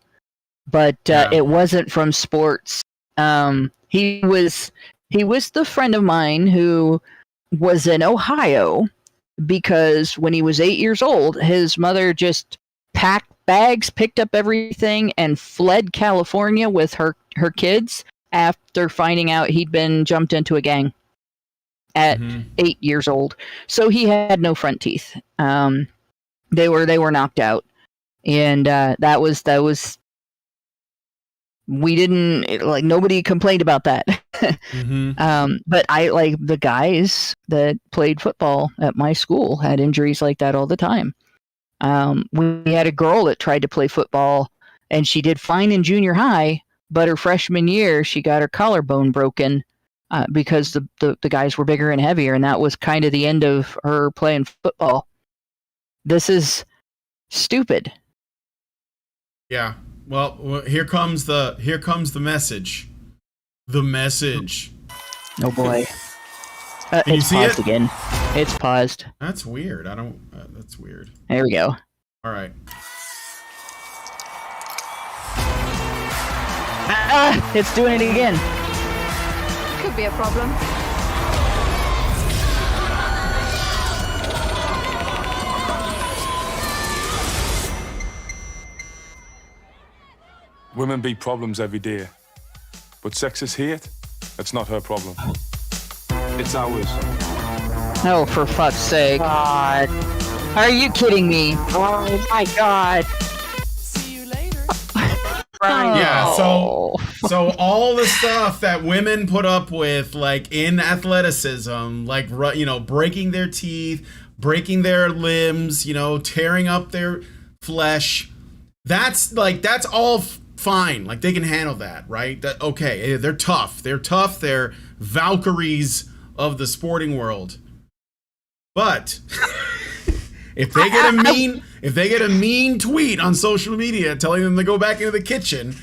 [SPEAKER 2] but it wasn't from sports. He was the friend of mine who was in Ohio because when he was 8 years old, his mother just packed bags, picked up everything, and fled California with her kids after finding out he'd been jumped into a gang at 8 years old. So he had no front teeth. They were knocked out, and that was we didn't like nobody complained about that. But I like the guys that played football at my school had injuries like that all the time. We had a girl that tried to play football, and she did fine in junior high, but her freshman year she got her collarbone broken because the guys were bigger and heavier, and that was kind of the end of her playing football. This is stupid.
[SPEAKER 1] Yeah. Well, here comes the message. The message.
[SPEAKER 2] Oh boy.
[SPEAKER 1] Can you
[SPEAKER 2] It's
[SPEAKER 1] see
[SPEAKER 2] paused
[SPEAKER 1] it?
[SPEAKER 2] again. It's paused.
[SPEAKER 1] That's weird. I don't. That's weird.
[SPEAKER 2] There we go.
[SPEAKER 1] All right.
[SPEAKER 2] It's doing it again.
[SPEAKER 4] Could be a problem.
[SPEAKER 6] Women beat problems every day. But sexist hate, that's not her problem. It's ours.
[SPEAKER 2] Oh, for fuck's sake.
[SPEAKER 3] God.
[SPEAKER 2] Are you kidding me?
[SPEAKER 3] Oh my God.
[SPEAKER 1] Yeah,
[SPEAKER 2] Oh.
[SPEAKER 1] so all the stuff that women put up with, like in athleticism, like breaking their teeth, breaking their limbs, tearing up their flesh, that's all fine. Like they can handle that, right? Okay, they're tough. They're Valkyries of the sporting world. But if they get a mean tweet on social media telling them to go back into the kitchen,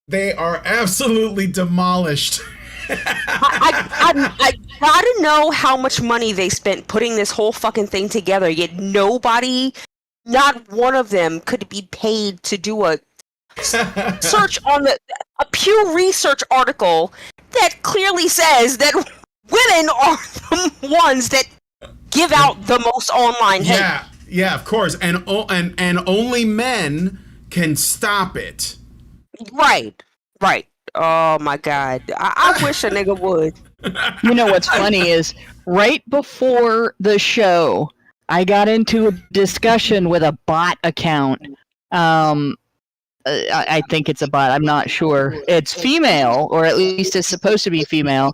[SPEAKER 1] they are absolutely demolished.
[SPEAKER 3] I gotta know how much money they spent putting this whole fucking thing together, yet nobody, not one of them, could be paid to do a search on a Pew Research article that clearly says that women are the ones that give out the most online hate.
[SPEAKER 1] Yeah, of course, and only men can stop it.
[SPEAKER 3] Right. Oh my God, I wish a nigga would.
[SPEAKER 2] You know what's funny is right before the show, I got into a discussion with a bot account. I think it's a bot. I'm not sure. It's female, or at least it's supposed to be female.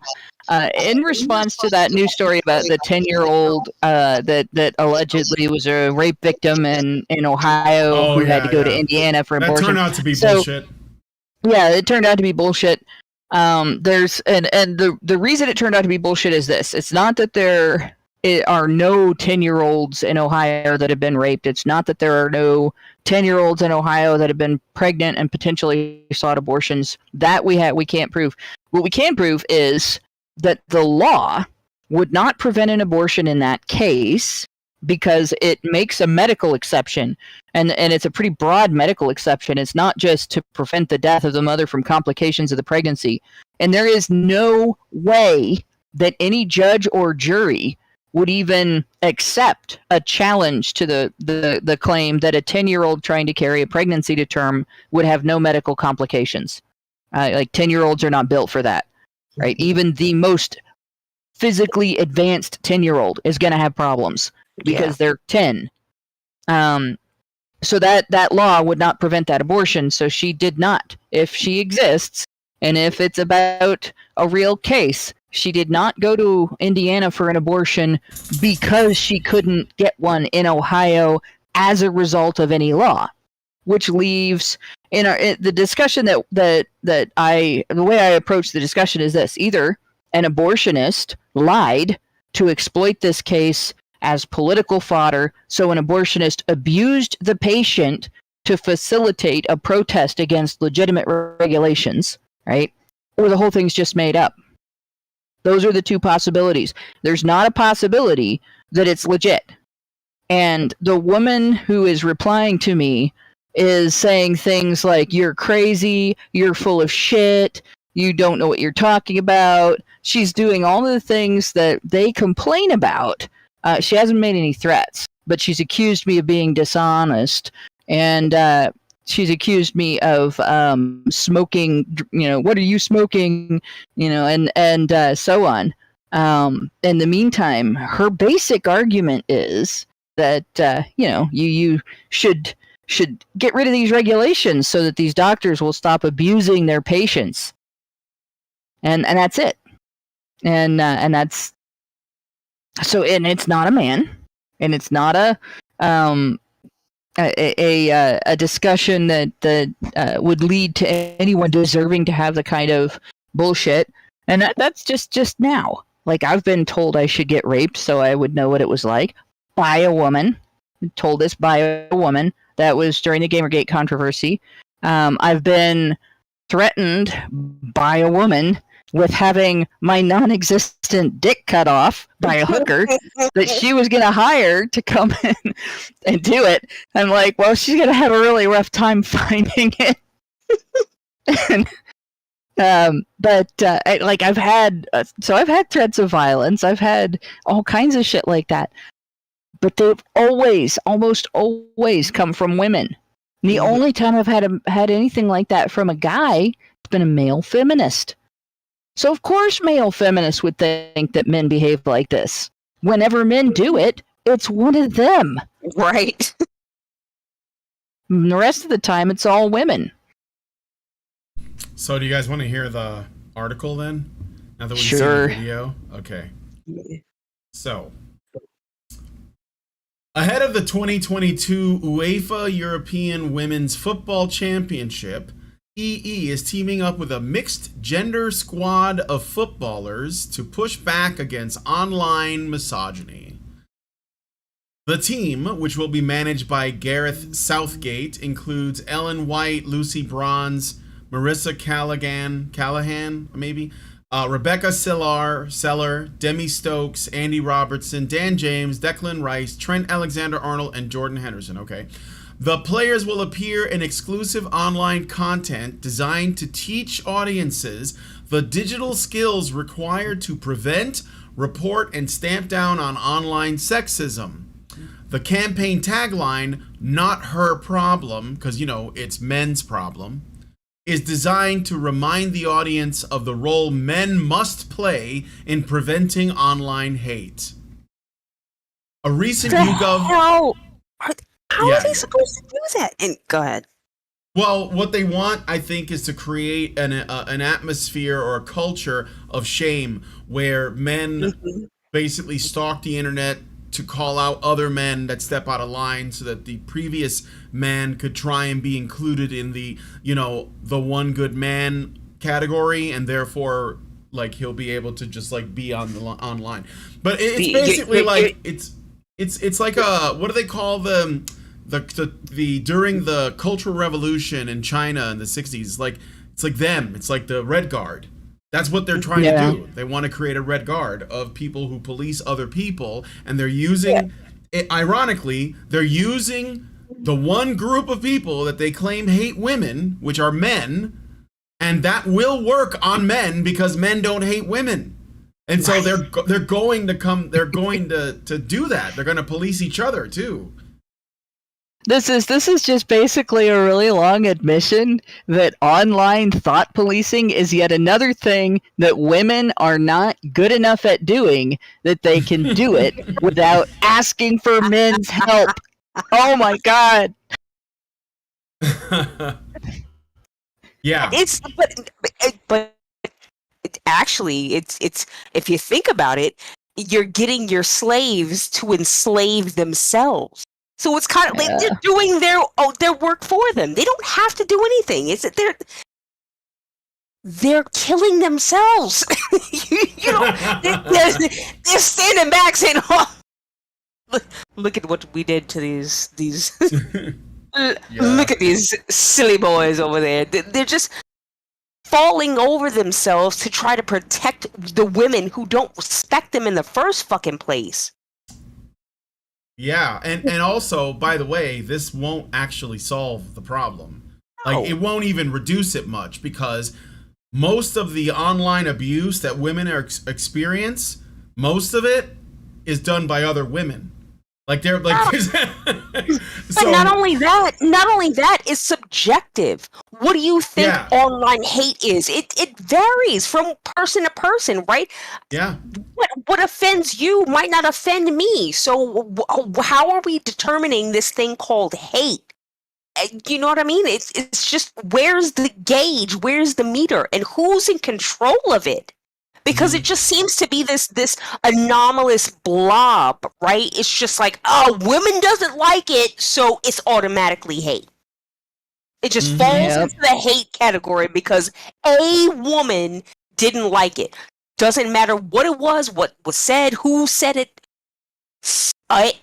[SPEAKER 2] In response to that news story about the 10-year-old that allegedly was a rape victim in Ohio who had to go to Indiana for abortion.
[SPEAKER 1] That turned out to be bullshit.
[SPEAKER 2] Yeah, it turned out to be bullshit. There's the reason it turned out to be bullshit is this. It's not that there are no 10-year-olds in Ohio that have been raped. It's not that there are no 10-year-olds in Ohio that have been pregnant and potentially sought abortions. That we can't prove. What we can prove is that the law would not prevent an abortion in that case because it makes a medical exception, and it's a pretty broad medical exception. It's not just to prevent the death of the mother from complications of the pregnancy. And there is no way that any judge or jury would even accept a challenge to the claim that a 10-year-old trying to carry a pregnancy to term would have no medical complications. Like 10-year-olds are not built for that, right? Even the most physically advanced 10-year-old is going to have problems because they're 10. So that law would not prevent that abortion. So she did not. If she exists, and if it's about a real case, she did not go to Indiana for an abortion because she couldn't get one in Ohio as a result of any law, which leaves the discussion the way I approach the discussion is this: either an abortionist lied to exploit this case as political fodder, so an abortionist abused the patient to facilitate a protest against legitimate regulations, right? Or the whole thing's just made up. Those are the two possibilities. There's not a possibility that it's legit. And the woman who is replying to me is saying things like, you're crazy, you're full of shit, you don't know what you're talking about. She's doing all of the things that they complain about. She hasn't made any threats, but she's accused me of being dishonest, and she's accused me of smoking. What are you smoking? And so on. In the meantime, her basic argument is that you should get rid of these regulations so that these doctors will stop abusing their patients, and that's it, and that's so. And it's not a man, and it's not a discussion that would lead to anyone deserving to have the kind of bullshit. And that's just now. Like, I've been told I should get raped so I would know what it was like by a woman. Told this by a woman. That was during the Gamergate controversy. I've been threatened by a woman with having my non-existent dick cut off by a hooker that she was going to hire to come in and do it. I'm like, well, she's going to have a really rough time finding it. I've had threats of violence. I've had all kinds of shit like that. But they've almost always come from women. And the only time I've had anything like that from a guy has been a male feminist. So of course male feminists would think that men behave like this. Whenever men do it, it's one of them.
[SPEAKER 3] Right.
[SPEAKER 2] And the rest of the time, it's all women.
[SPEAKER 1] So do you guys want to hear the article then? Now that we've
[SPEAKER 2] Sure.
[SPEAKER 1] seen the video? Okay. So, ahead of the 2022 UEFA European Women's Football Championship, EE is teaming up with a mixed gender squad of footballers to push back against online misogyny. The team, which will be managed by Gareth Southgate, includes Ellen White, Lucy Bronze, Marissa Callahan, maybe, Rebecca Seller, Demi Stokes, Andy Robertson, Dan James, Declan Rice, Trent Alexander-Arnold, and Jordan Henderson. Okay. The players will appear in exclusive online content designed to teach audiences the digital skills required to prevent, report, and stamp down on online sexism. The campaign tagline, "Not her problem," because, it's men's problem, is designed to remind the audience of the role men must play in preventing online hate. A recent YouGov...
[SPEAKER 3] How are they supposed to do that? And go ahead.
[SPEAKER 1] Well, what they want, I think, is to create an atmosphere or a culture of shame where men basically stalk the internet to call out other men that step out of line so that the previous man could try and be included in the, the one good man category, and therefore, he'll be able to just, be on the online. But it's basically it's like a, what do they call the during the Cultural Revolution in China in the 60s, it's like them. It's like the Red Guard. That's what they're trying to do. They want to create a Red Guard of people who police other people, and they're using ironically, they're using the one group of people that they claim hate women, which are men, and that will work on men because men don't hate women. And so they're going to do that. They're going to police each other too.
[SPEAKER 2] This is just basically a really long admission that online thought policing is yet another thing that women are not good enough at doing, that they can do it without asking for men's help. Oh my God.
[SPEAKER 1] Yeah.
[SPEAKER 3] But actually, it's if you think about it, you're getting your slaves to enslave themselves. So it's kind of like they're doing their work for them. They don't have to do anything. It's that they're killing themselves. They're standing back saying, "Oh, look at what we did to these look at these silly boys over there." They're just falling over themselves to try to protect the women who don't respect them in the first fucking place.
[SPEAKER 1] Yeah, and also, by the way, this won't actually solve the problem. It won't even reduce it much, because most of the online abuse that women experience, most of it is done by other women. There's
[SPEAKER 3] But not only that, it's subjective. What do you think online hate is? It varies from person to person, right?
[SPEAKER 1] Yeah.
[SPEAKER 3] What offends you might not offend me. So how are we determining this thing called hate? You know what I mean? It's just, where's the gauge? Where's the meter? And who's in control of it? Because it just seems to be this anomalous blob, right? It's just like, oh, women doesn't like it, so it's automatically hate. It just falls into the hate category because a woman didn't like it. Doesn't matter what it was, what was said, who said it. A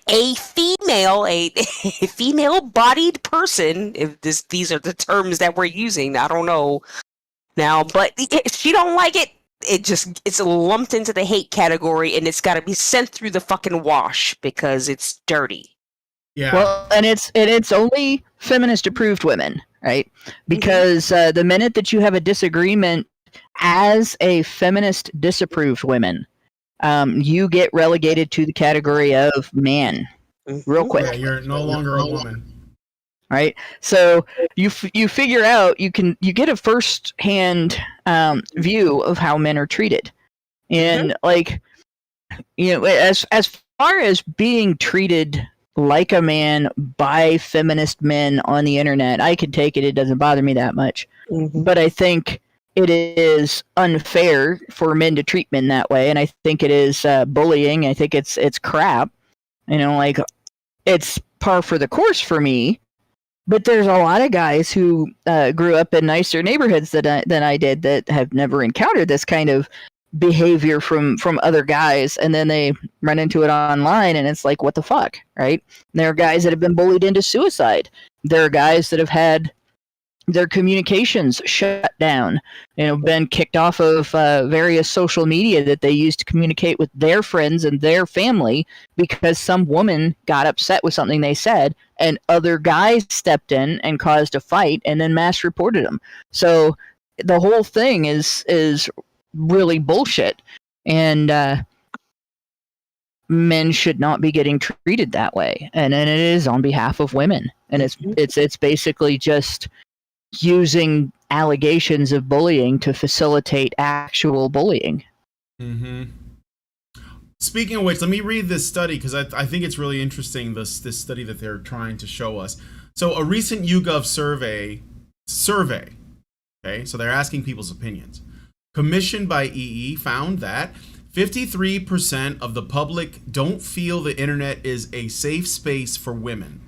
[SPEAKER 3] female-bodied person, if these are the terms that we're using, I don't know now, but if she don't like it, it's lumped into the hate category, and it's got to be sent through the fucking wash because it's dirty.
[SPEAKER 2] Yeah. Well, and it's only feminist-approved women, right? Because the minute that you have a disagreement as a feminist disapproved woman, you get relegated to the category of man, real quick.
[SPEAKER 1] Yeah, you're no longer a woman.
[SPEAKER 2] Right, so you figure out you get a first-hand view of how men are treated, and like, you know, as far as being treated like a man by feminist men on the internet, I can take it. It doesn't bother me that much, but I think it is unfair for men to treat men that way, and I think it is bullying. I think it's crap. You know, like, it's par for the course for me. But there's a lot of guys who grew up in nicer neighborhoods than I did that have never encountered this kind of behavior from other guys, and then they run into it online, and it's like, what the fuck, right? And there are guys that have been bullied into suicide. There are guys that have had their communications shut down, you know, been kicked off of various social media that they used to communicate with their friends and their family because some woman got upset with something they said, and other guys stepped in and caused a fight and then mass reported them. So the whole thing is really bullshit, and men should not be getting treated that way. And it is on behalf of women, and it's basically just using allegations of bullying to facilitate actual bullying.
[SPEAKER 1] Speaking of which, let me read this study because I think it's really interesting, this study that they're trying to show us. So a recent YouGov survey, okay, so they're asking people's opinions, commissioned by EE, found that 53% of the public don't feel the internet is a safe space for women.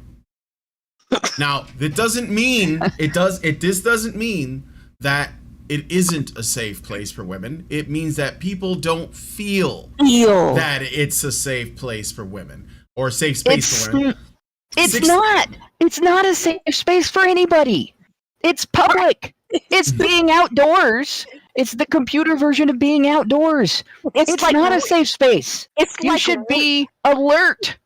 [SPEAKER 1] Now, that doesn't mean this doesn't mean that it isn't a safe place for women. It means that people don't feel that it's a safe place for women or a safe space for women.
[SPEAKER 2] It's not a safe space for anybody. It's public. It's being outdoors. It's the computer version of being outdoors. It's like, not a safe space. You should be alert.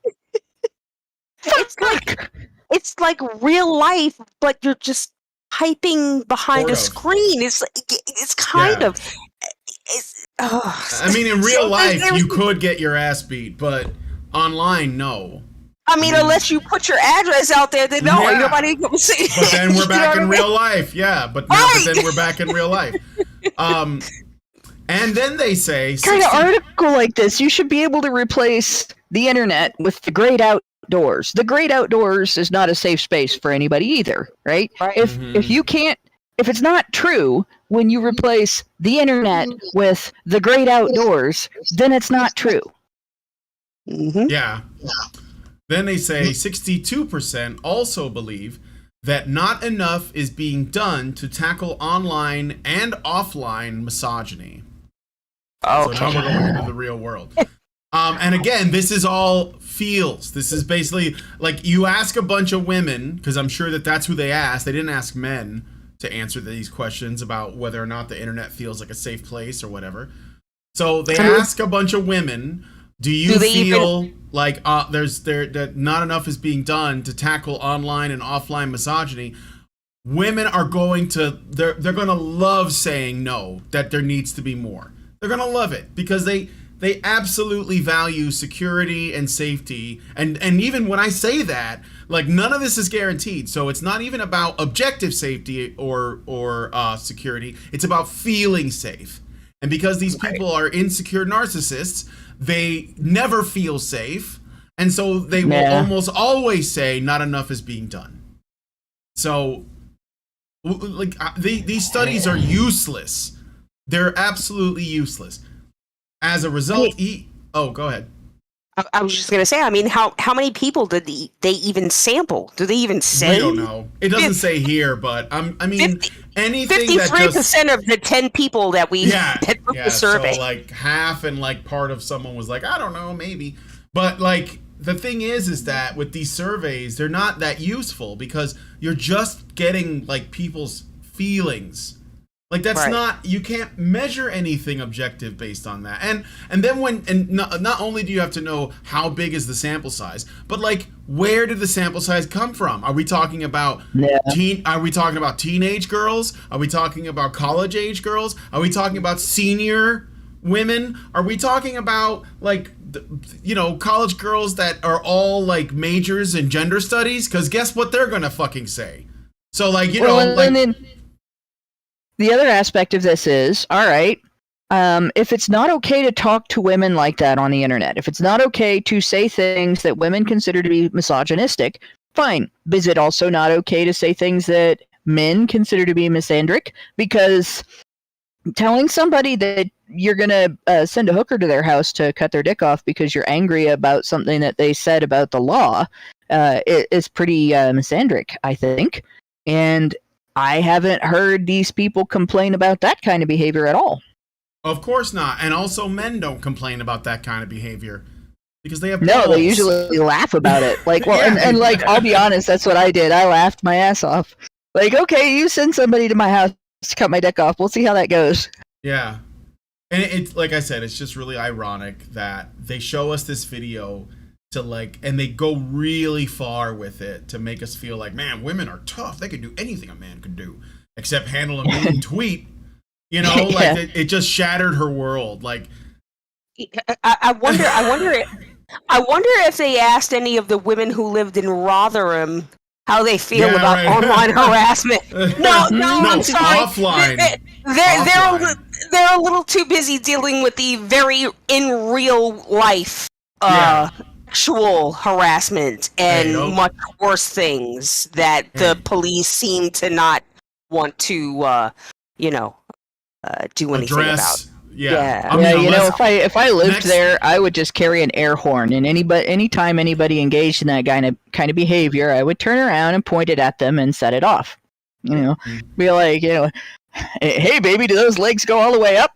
[SPEAKER 3] It's like real life, but you're just typing behind a screen. It's kind of.
[SPEAKER 1] I mean, in real life, you could get your ass beat, but online, no.
[SPEAKER 3] I mean, unless you put your address out there, then no, ain't nobody gonna see.
[SPEAKER 1] But then we're back in real life, but then we're back in real life. And then they say,
[SPEAKER 2] kind of article like this, you should be able to replace the internet with the great outdoors. The great outdoors is not a safe space for anybody either, right? If you can't, if it's not true when you replace the internet with the great outdoors, then it's not true.
[SPEAKER 1] Yeah. Then they say 62% also believe that not enough is being done to tackle online and offline misogyny. Okay. So now we're going into the real world. And again, this is all feels. This is basically like you ask a bunch of women, because I'm sure that's who they asked. They didn't ask men to answer these questions about whether or not the internet feels like a safe place or whatever. So they ask a bunch of women, do you feel like that not enough is being done to tackle online and offline misogyny? Women are going to they're going to love saying no, that there needs to be more. They're going to love it because they they absolutely value security and safety. And even when I say that, like, none of this is guaranteed. So it's not even about objective safety or security. It's about feeling safe. And because these people are insecure narcissists, they never feel safe. And so they will almost always say not enough is being done. So, like, these studies are useless. They're absolutely useless. As a result, go ahead.
[SPEAKER 3] I was just going to say, I mean, how many people did they even sample? Do they even say?
[SPEAKER 1] We don't know. It doesn't say here, but I mean, anything 53%
[SPEAKER 3] that 53% of the 10 people that we that took the survey.
[SPEAKER 1] So like half, and like part of someone was like, I don't know, maybe. But like the thing is that with these surveys, they're not that useful because you're just getting like people's feelings. Like that's not, you can't measure anything objective based on that. And then not only do you have to know how big is the sample size, but like where did the sample size come from? Are we talking about are we talking about teenage girls? Are we talking about college age girls? Are we talking about senior women? Are we talking about like college girls that are all like majors in gender studies? Because guess what they're gonna fucking say. So like
[SPEAKER 2] the other aspect of this is, all right, if it's not okay to talk to women like that on the internet, if it's not okay to say things that women consider to be misogynistic, fine. Is it also not okay to say things that men consider to be misandric? Because telling somebody that you're going to send a hooker to their house to cut their dick off because you're angry about something that they said about the law is pretty misandric, I think. And I haven't heard these people complain about that kind of behavior at all.
[SPEAKER 1] Of course not. And also men don't complain about that kind of behavior because they have
[SPEAKER 2] balls. No, they usually laugh about it. Like, well, and like, I'll be honest, that's what I did. I laughed my ass off. Like, okay, you send somebody to my house to cut my dick off. We'll see how that goes.
[SPEAKER 1] Yeah. And it's, like I said, it's just really ironic that they show us this video to like, and they go really far with it to make us feel like, man, women are tough. They can do anything a man can do, except handle a mean tweet. Like it just shattered her world. Like,
[SPEAKER 3] I wonder if they asked any of the women who lived in Rotherham how they feel about online harassment. No, I'm sorry.
[SPEAKER 1] Offline.
[SPEAKER 3] They're a little too busy dealing with the very in real life actual harassment and much worse things that the police seem to not want to do anything about.
[SPEAKER 1] I mean,
[SPEAKER 2] if I lived there, I would just carry an air horn, and anytime anybody engaged in that kind of behavior, I would turn around and point it at them and set it off. Be like, hey baby, do those legs go all the way up?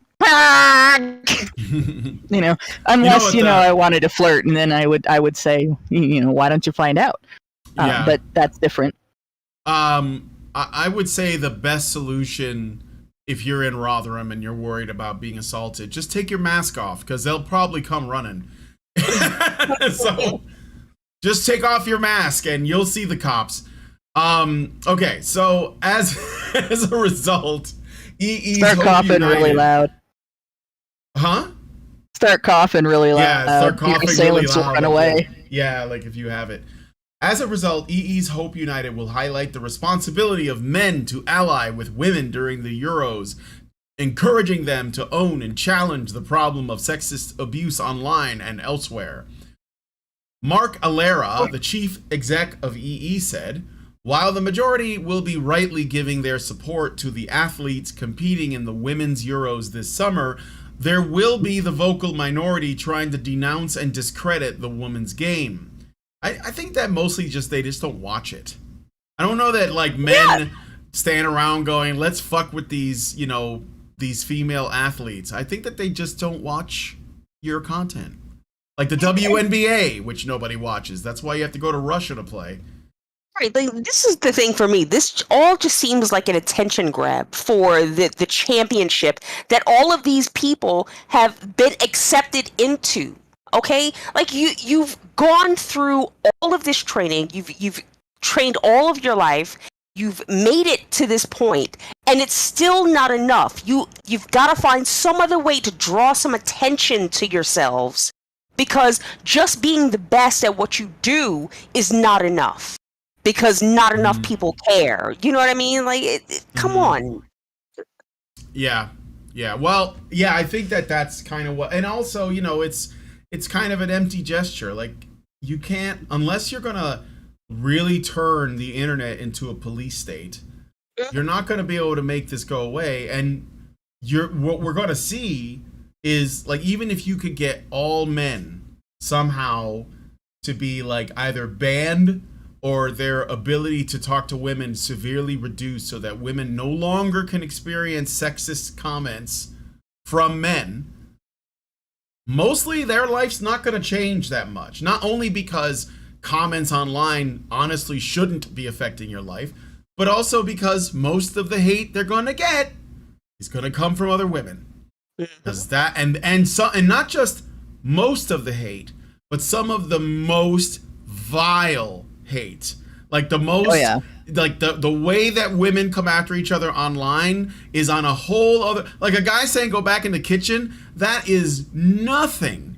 [SPEAKER 2] Unless I wanted to flirt, and then I would say, why don't you find out? But that's different.
[SPEAKER 1] I would say the best solution, if you're in Rotherham and you're worried about being assaulted, just take your mask off because they'll probably come running. So just take off your mask and you'll see the cops. Okay, so as a result,
[SPEAKER 2] start coughing really loud.
[SPEAKER 1] Huh?
[SPEAKER 2] Start coughing really loud.
[SPEAKER 1] Yeah, start coughing really loud.
[SPEAKER 2] Run away.
[SPEAKER 1] Yeah, like if you have it. As a result, EE's Hope United will highlight the responsibility of men to ally with women during the Euros, encouraging them to own and challenge the problem of sexist abuse online and elsewhere. Mark Alera, the chief exec of EE, said, while the majority will be rightly giving their support to the athletes competing in the Women's Euros this summer, there will be the vocal minority trying to denounce and discredit the women's game. I think that mostly they just don't watch it. I don't know that like men stand around going, let's fuck with these, these female athletes. I think that they just don't watch your content. Like the WNBA, which nobody watches. That's why you have to go to Russia to play.
[SPEAKER 3] Right, this is the thing for me. This all just seems like an attention grab for the championship that all of these people have been accepted into. Okay, like you've gone through all of this training. You've trained all of your life. You've made it to this point, And it's still not enough. You've got to find some other way to draw some attention to yourselves, because just being the best at what you do is not enough, because not enough people care. You know what I mean? Like, come on.
[SPEAKER 1] Yeah. Well, yeah, I think that's kind of what, and also, it's kind of an empty gesture. Like, you can't, unless you're gonna really turn the internet into a police state, you're not going to be able to make this go away. And what we're going to see is, like, even if you could get all men somehow to be like either banned or their ability to talk to women severely reduced so that women no longer can experience sexist comments from men, mostly their life's not going to change that much. Not only because comments online honestly shouldn't be affecting your life, but also because most of the hate they're going to get is going to come from other women. Because that, and not just most of the hate, but some of the most vile hate. Like the most, like the way that women come after each other online is on a whole other, like a guy saying go back in the kitchen, that is nothing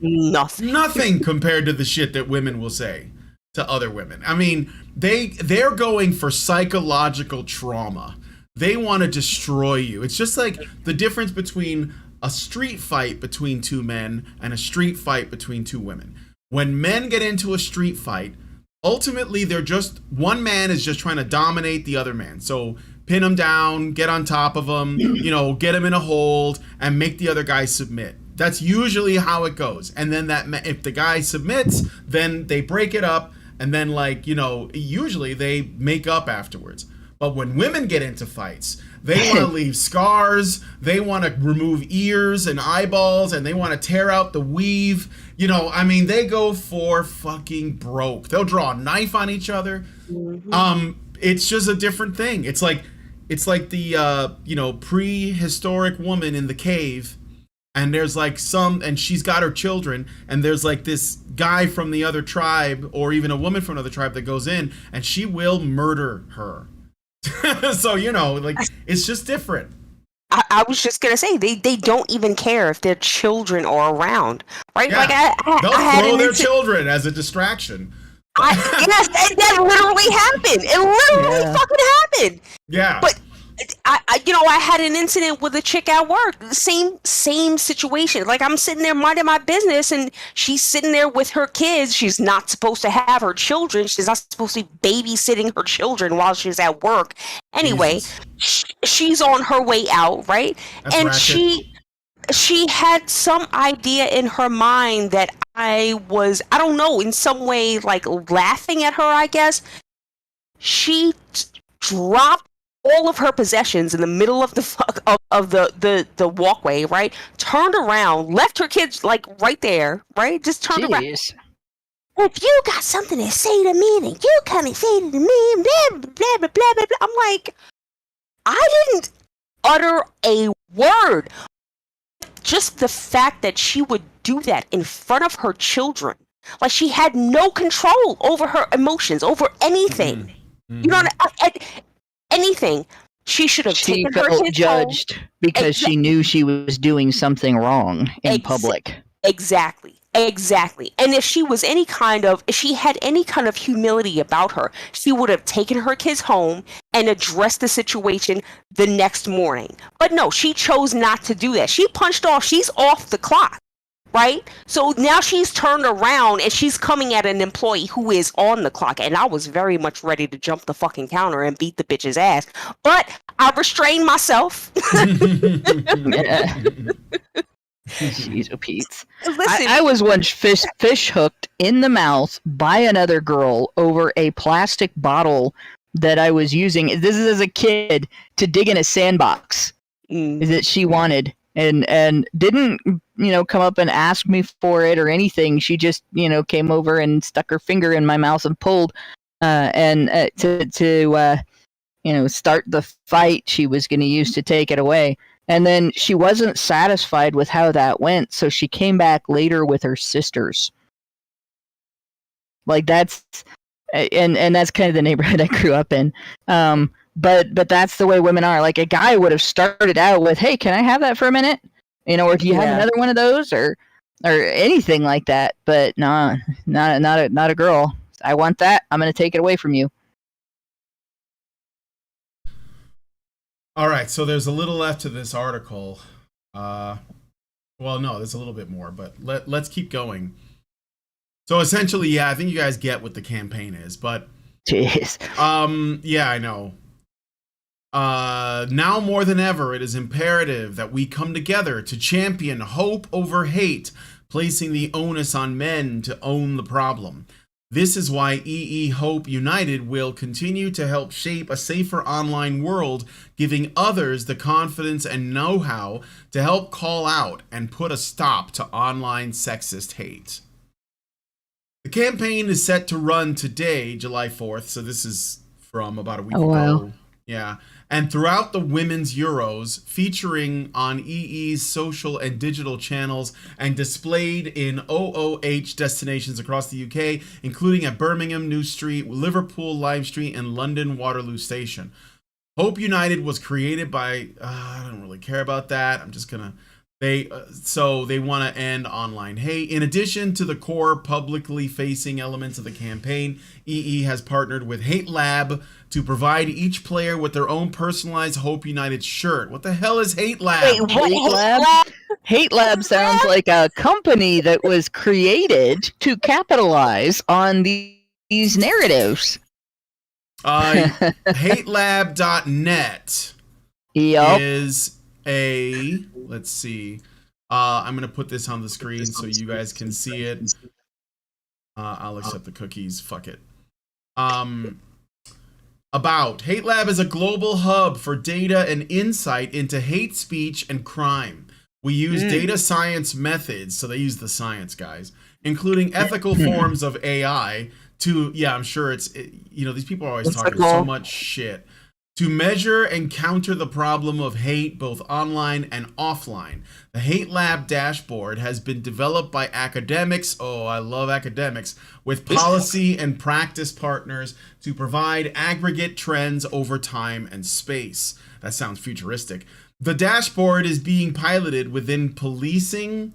[SPEAKER 1] compared to the shit that women will say to other women. I mean, they're going for psychological trauma. They want to destroy you. It's just like the difference between a street fight between two men and a street fight between two women. When men get into a street fight, ultimately they're just, one man is just trying to dominate the other man. So pin him down, get on top of him, get him in a hold and make the other guy submit. That's usually how it goes. And then if the guy submits, then they break it up. And then, usually they make up afterwards. But when women get into fights, they want to leave scars. They want to remove ears and eyeballs, and they want to tear out the weave. They go for fucking broke. They'll draw a knife on each other. It's just a different thing. It's like the prehistoric woman in the cave. And there's and she's got her children, and there's like this guy from the other tribe, or even a woman from another tribe that goes in, and she will murder her. So, it's just different.
[SPEAKER 3] I was just going to say, they don't even care if their children are around, right?
[SPEAKER 1] Yeah. They'll throw their children as a distraction.
[SPEAKER 3] Yes, that literally happened. It literally fucking happened.
[SPEAKER 1] Yeah.
[SPEAKER 3] But I had an incident with a chick at work. Same situation. Like, I'm sitting there minding my business, and she's sitting there with her kids. She's not supposed to have her children. She's not supposed to be babysitting her children while she's at work. Anyway, she's on her way out, right?
[SPEAKER 1] That's
[SPEAKER 3] and
[SPEAKER 1] ratchet.
[SPEAKER 3] she had some idea in her mind that I was, I don't know, in some way, like, laughing at her, I guess. She dropped all of her possessions in the middle of the walkway, right? Turned around, left her kids like right there, right? Just turned around. If you got something to say to me, then you come and say it to me, blah, blah, blah, blah, blah, blah. I'm like, I didn't utter a word. Just the fact that she would do that in front of her children, like she had no control over her emotions, over anything. You know what anything. She should have taken her kids home.
[SPEAKER 2] Judged because she knew she was doing something wrong in public.
[SPEAKER 3] Exactly. And if she had any kind of humility about her, she would have taken her kids home and addressed the situation the next morning. But no, she chose not to do that. She punched off. She's off the clock. Right? So now she's turned around and she's coming at an employee who is on the clock. And I was very much ready to jump the fucking counter and beat the bitch's ass. But I restrained myself.
[SPEAKER 2] Jeez, oh Pete. I was once fish hooked in the mouth by another girl over a plastic bottle that I was using. This is as a kid to dig in a sandbox that she wanted. And didn't, come up and ask me for it or anything. She just, came over and stuck her finger in my mouth and pulled, to start the fight she was going to use to take it away. And then she wasn't satisfied with how that went, so she came back later with her sisters. Like that's, and that's kind of the neighborhood I grew up in. but that's the way women are. Like a guy would have started out with, "Hey, can I have that for a minute?" Or do you have another one of those, or anything like that? But no, not a girl. I want that. I'm going to take it away from you.
[SPEAKER 1] All right, so there's a little left to this article. Well, no, there's a little bit more, but let's keep going. So essentially, yeah, I think you guys get what the campaign is, but
[SPEAKER 2] jeez.
[SPEAKER 1] Yeah, I know. Now more than ever, it is imperative that we come together to champion hope over hate, placing the onus on men to own the problem. This is why EE Hope United will continue to help shape a safer online world, giving others the confidence and know-how to help call out and put a stop to online sexist hate. The campaign is set to run today, July 4th, so this is from about a week ago.
[SPEAKER 2] Wow.
[SPEAKER 1] Yeah. And throughout the Women's Euros, featuring on EE's social and digital channels and displayed in OOH destinations across the UK, including at Birmingham New Street, Liverpool Lime Street, and London Waterloo Station. Hope United was created by, I don't really care about that. I'm just gonna, so they want to end online hate. In addition to the core publicly facing elements of the campaign, EE has partnered with Hate Lab to provide each player with their own personalized Hope United shirt. What the hell is Hate Lab?
[SPEAKER 2] Wait, what? Hate Lab? Hate Lab sounds like a company that was created to capitalize on these narratives.
[SPEAKER 1] Hatelab.net is a, let's see, I'm gonna put this on the screen so you guys can see it. I'll accept the cookies, fuck it. About Hate Lab is a global hub for data and insight into hate speech and crime. We use data science methods, so they use the science guys, including ethical forms of AI to, yeah, I'm sure these people are always talking so much shit, to measure and counter the problem of hate both online and offline. The Hate Lab dashboard has been developed by academics, oh, I love academics, with policy and practice partners to provide aggregate trends over time and space. That sounds futuristic. The dashboard is being piloted within policing,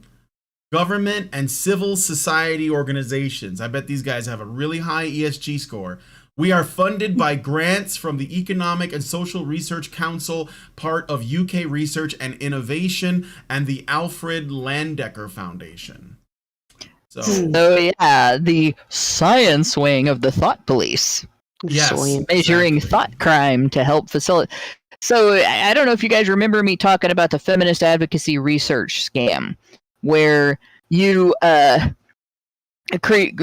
[SPEAKER 1] government, and civil society organizations. I bet these guys have a really high ESG score. We are funded by grants from the Economic and Social Research Council, part of UK Research and Innovation, and the Alfred Landecker Foundation. So
[SPEAKER 2] yeah, the science wing of the thought police.
[SPEAKER 1] Yes,
[SPEAKER 2] measuring thought crime to help facilitate. So I don't know if you guys remember me talking about the feminist advocacy research scam, where you create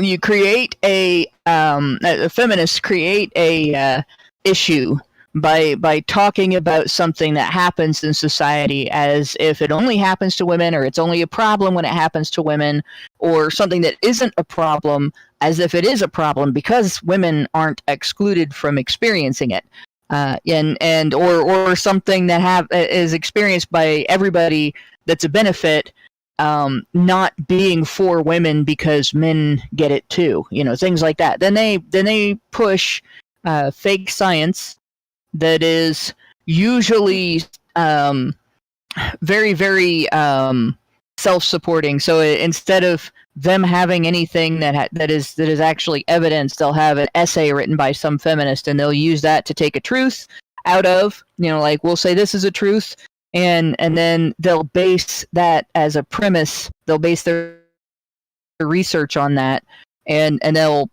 [SPEAKER 2] feminists create a issue by talking about something that happens in society as if it only happens to women, or it's only a problem when it happens to women, or something that isn't a problem as if it is a problem because women aren't excluded from experiencing it, or something that is experienced by everybody that's a benefit, not being for women because men get it too, things like that. Then they push fake science that is usually very, very self-supporting. So instead of them having anything that is actually evidence, they'll have an essay written by some feminist, and they'll use that to take a truth out of, like we'll say this is a truth, and then they'll base that as a premise. They'll base their research on that, and they'll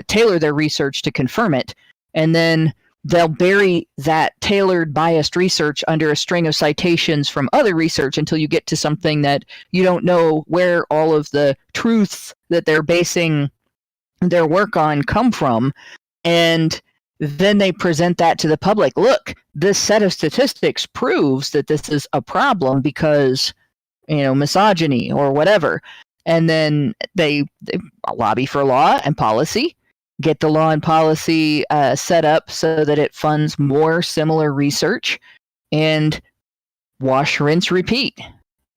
[SPEAKER 2] tailor their research to confirm it, and then they'll bury that tailored, biased research under a string of citations from other research until you get to something that you don't know where all of the truths that they're basing their work on come from. And then they present that to the public. Look, this set of statistics proves that this is a problem because, misogyny or whatever. And then they lobby for law and policy, get the law and policy set up so that it funds more similar research, and wash, rinse, repeat.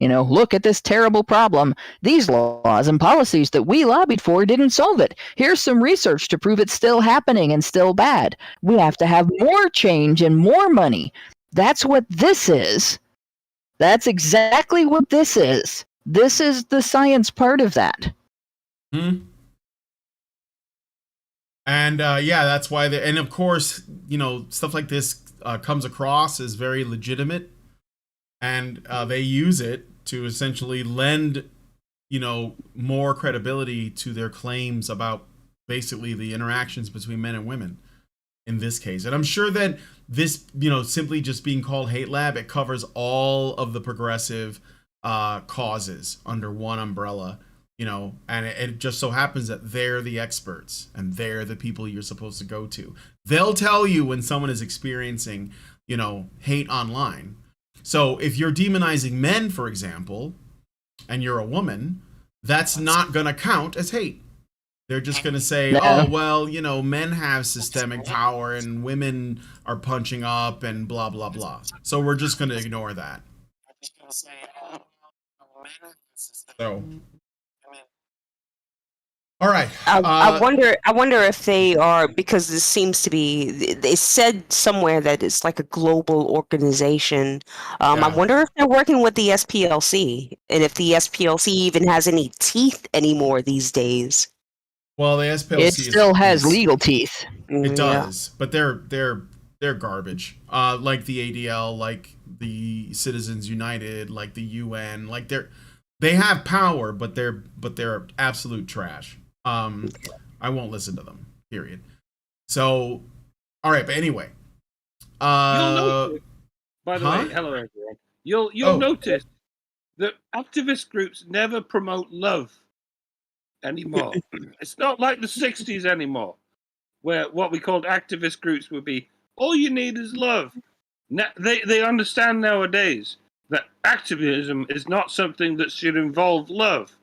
[SPEAKER 2] Look at this terrible problem. These laws and policies that we lobbied for didn't solve it. Here's some research to prove it's still happening and still bad. We have to have more change and more money. That's what this is. That's exactly what this is. This is the science part of that.
[SPEAKER 1] And that's why and of course, stuff like this comes across as very legitimate, and they use it to essentially lend, more credibility to their claims about basically the interactions between men and women in this case. And I'm sure that this, simply just being called Hate Lab, it covers all of the progressive causes under one umbrella. And it just so happens that they're the experts and they're the people you're supposed to go to. They'll tell you when someone is experiencing, hate online. So if you're demonizing men, for example, and you're a woman, that's not going to count as hate. They're just going to say, oh, well, men have systemic power and women are punching up and blah, blah, blah. So we're just going to ignore that. So. All right.
[SPEAKER 3] I wonder if they are, because this seems to be, they said somewhere that it's like a global organization. I wonder if they're working with the SPLC, and if the SPLC even has any teeth anymore these days.
[SPEAKER 1] Well, the SPLC
[SPEAKER 2] it still has legal teeth.
[SPEAKER 1] It does, but they're garbage. Like the ADL, like the Citizens United, like the UN, like they have power, but they're absolute trash. I won't listen to them, period. So, all right, but anyway.
[SPEAKER 7] You'll notice, by the way, hello everyone. You'll notice that activist groups never promote love anymore. It's not like the 60s anymore, where what we called activist groups would be, all you need is love. They understand nowadays that activism is not something that should involve love.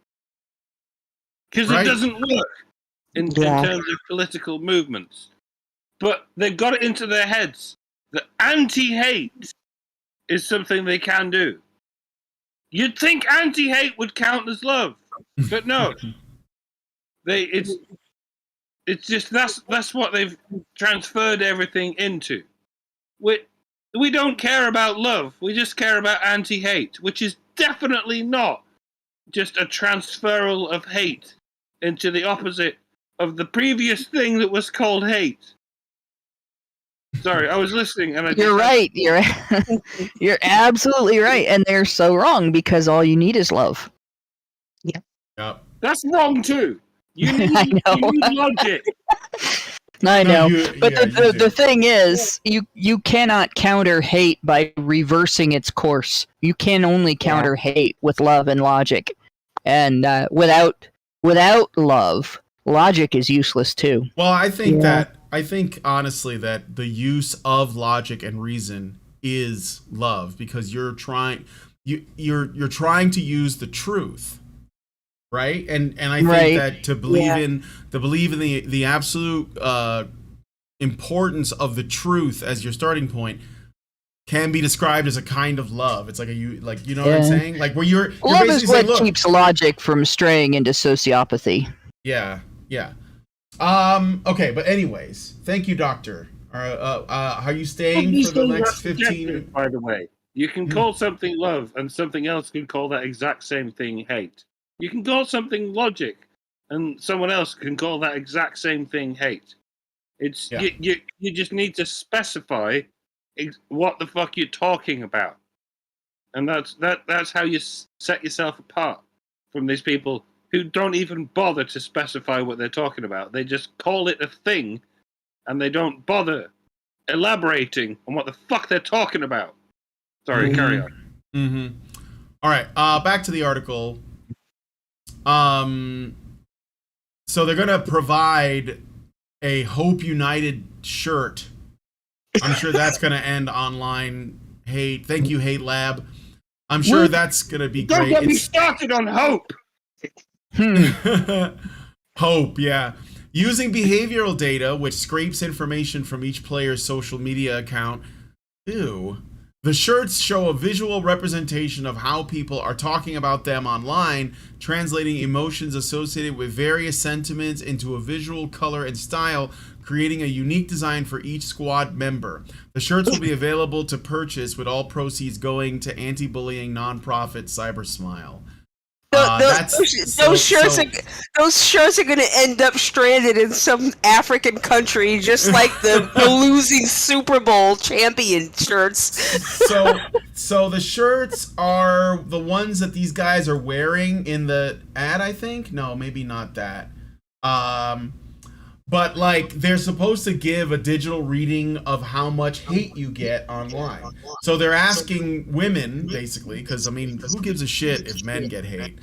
[SPEAKER 7] Because it doesn't work in terms of political movements. But they've got it into their heads that anti-hate is something they can do. You'd think anti-hate would count as love, but no. It's just that's what they've transferred everything into. We don't care about love. We just care about anti-hate, which is definitely not just a transferal of hate into the opposite of the previous thing that was called hate. Sorry, I was listening, and
[SPEAKER 2] you're right. You're absolutely right, and they're so wrong because all you need is love.
[SPEAKER 1] Yeah.
[SPEAKER 7] That's wrong too. You need logic.
[SPEAKER 2] I know, but the thing is, you cannot counter hate by reversing its course. You can only counter hate with love and logic, and without love, logic is useless too.
[SPEAKER 1] Well, I think honestly that the use of logic and reason is love, because you're trying to use the truth, right? And I think that to believe in the absolute importance of the truth as your starting point can be described as a kind of love. It's like what I'm saying? Like where you're
[SPEAKER 2] love
[SPEAKER 1] basically
[SPEAKER 2] is what
[SPEAKER 1] saying,
[SPEAKER 2] keeps logic from straying into sociopathy.
[SPEAKER 1] Yeah. Okay, but anyways, thank you, Doctor. Are you staying for the next 15?
[SPEAKER 7] By the way, you can call something love, and something else can call that exact same thing hate. You can call something logic, and someone else can call that exact same thing hate. It's you just need to specify what the fuck you're talking about, and that's how you set yourself apart from these people who don't even bother to specify what they're talking about. They just call it a thing, and they don't bother elaborating on what the fuck they're talking about. Sorry, carry on.
[SPEAKER 1] Mm-hmm. All right, back to the article. So they're gonna provide a Hope United shirt. I'm sure that's gonna end online hate. Thank you, Hate Lab. I'm sure that's gonna be
[SPEAKER 7] Don't
[SPEAKER 1] great.
[SPEAKER 7] get me started on hope.
[SPEAKER 1] Hope, yeah. Using behavioral data, which scrapes information from each player's social media account, The shirts show a visual representation of how people are talking about them online, translating emotions associated with various sentiments into a visual color and style, creating a unique design for each squad member. The shirts will be available to purchase, with all proceeds going to anti-bullying nonprofit CyberSmile.
[SPEAKER 3] Those shirts are going to end up stranded in some African country, just like the losing Super Bowl champion shirts.
[SPEAKER 1] So the shirts are the ones that these guys are wearing in the ad, I think. No, maybe not that. But like they're supposed to give a digital reading of how much hate you get online. So they're asking women, basically, because I mean, who gives a shit if men get hate,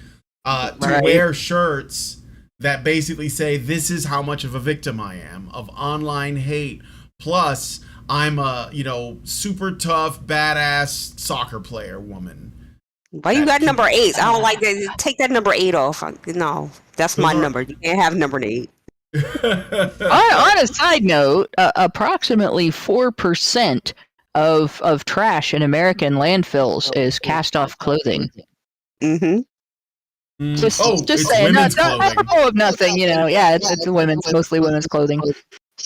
[SPEAKER 1] to wear shirts that basically say, this is how much of a victim I am of online hate. Plus, I'm a, super tough, badass soccer player woman.
[SPEAKER 3] Why you got number 8? I don't like that. Take that number 8 off. No, that's my number. You can't have number 8.
[SPEAKER 2] On a side note, approximately 4% of trash in American landfills is cast-off clothing.
[SPEAKER 3] Mm-hmm.
[SPEAKER 2] Just
[SPEAKER 1] it's
[SPEAKER 2] saying,
[SPEAKER 1] women's clothing.
[SPEAKER 2] apropos of nothing, it's mostly women's clothing.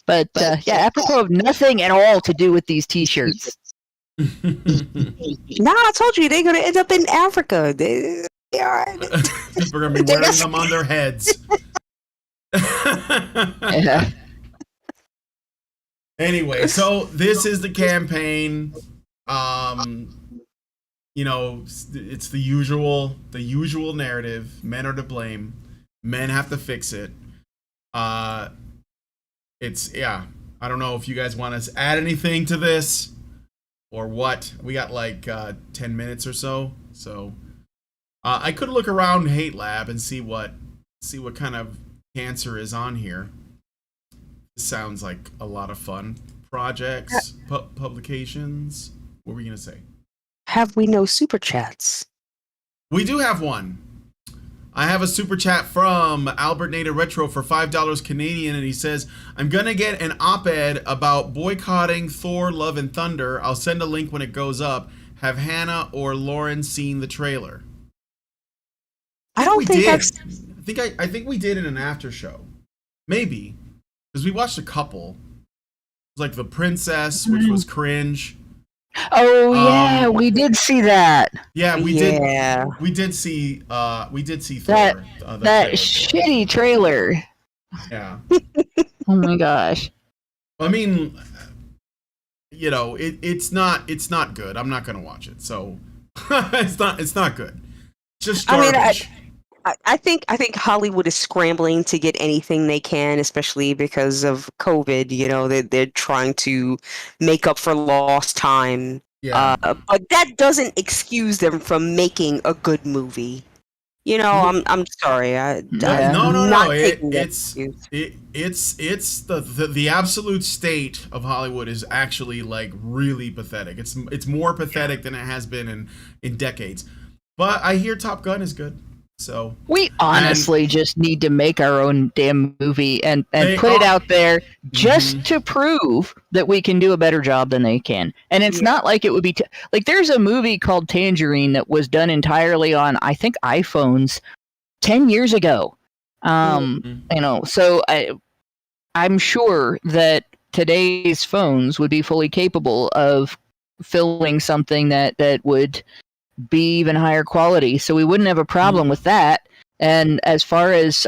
[SPEAKER 2] But apropos of nothing at all to do with these T-shirts.
[SPEAKER 3] No, I told you they're gonna end up in Africa. They are.
[SPEAKER 1] People are gonna be wearing them on their heads.
[SPEAKER 2] Yeah.
[SPEAKER 1] Anyway, so this is the campaign. It's the usual narrative. Men are to blame. Men have to fix it. I don't know if you guys want us to add anything to this or what. We got like 10 minutes or so. So I could look around Hate Lab and see what kind of cancer is on here. This sounds like a lot of fun. Projects, publications. What were you gonna say?
[SPEAKER 3] Have we no super chats?
[SPEAKER 1] We do have one. I have a super chat from Albert Nader Retro for $5 Canadian, and he says, I'm gonna get an op-ed about boycotting Thor Love and Thunder. I'll send a link when it goes up. Have Hannah or Lauren seen the trailer?
[SPEAKER 3] I don't think
[SPEAKER 1] I think we did in an after show. Maybe. Because we watched a couple. It was like The Princess, which was cringe.
[SPEAKER 2] Oh yeah, we did see that.
[SPEAKER 1] Yeah, we did. We did see Thor.
[SPEAKER 2] That shitty trailer.
[SPEAKER 1] Yeah.
[SPEAKER 2] Oh my gosh.
[SPEAKER 1] I mean, it's not good. I'm not gonna watch it. So it's not good. Just garbage.
[SPEAKER 3] I think Hollywood is scrambling to get anything they can, especially because of COVID. They're trying to make up for lost time.
[SPEAKER 1] Yeah.
[SPEAKER 3] But that doesn't excuse them from making a good movie. I'm sorry.
[SPEAKER 1] No. It's the absolute state of Hollywood is actually like really pathetic. It's more pathetic than it has been in decades. But I hear Top Gun is good. So
[SPEAKER 2] we honestly just need to make our own damn movie and put it out there just to prove that we can do a better job than they can. And it's not like it would be like there's a movie called Tangerine that was done entirely on I think iPhones 10 years ago. So I'm sure that today's phones would be fully capable of filming something that would be even higher quality, so we wouldn't have a problem with that. And as far as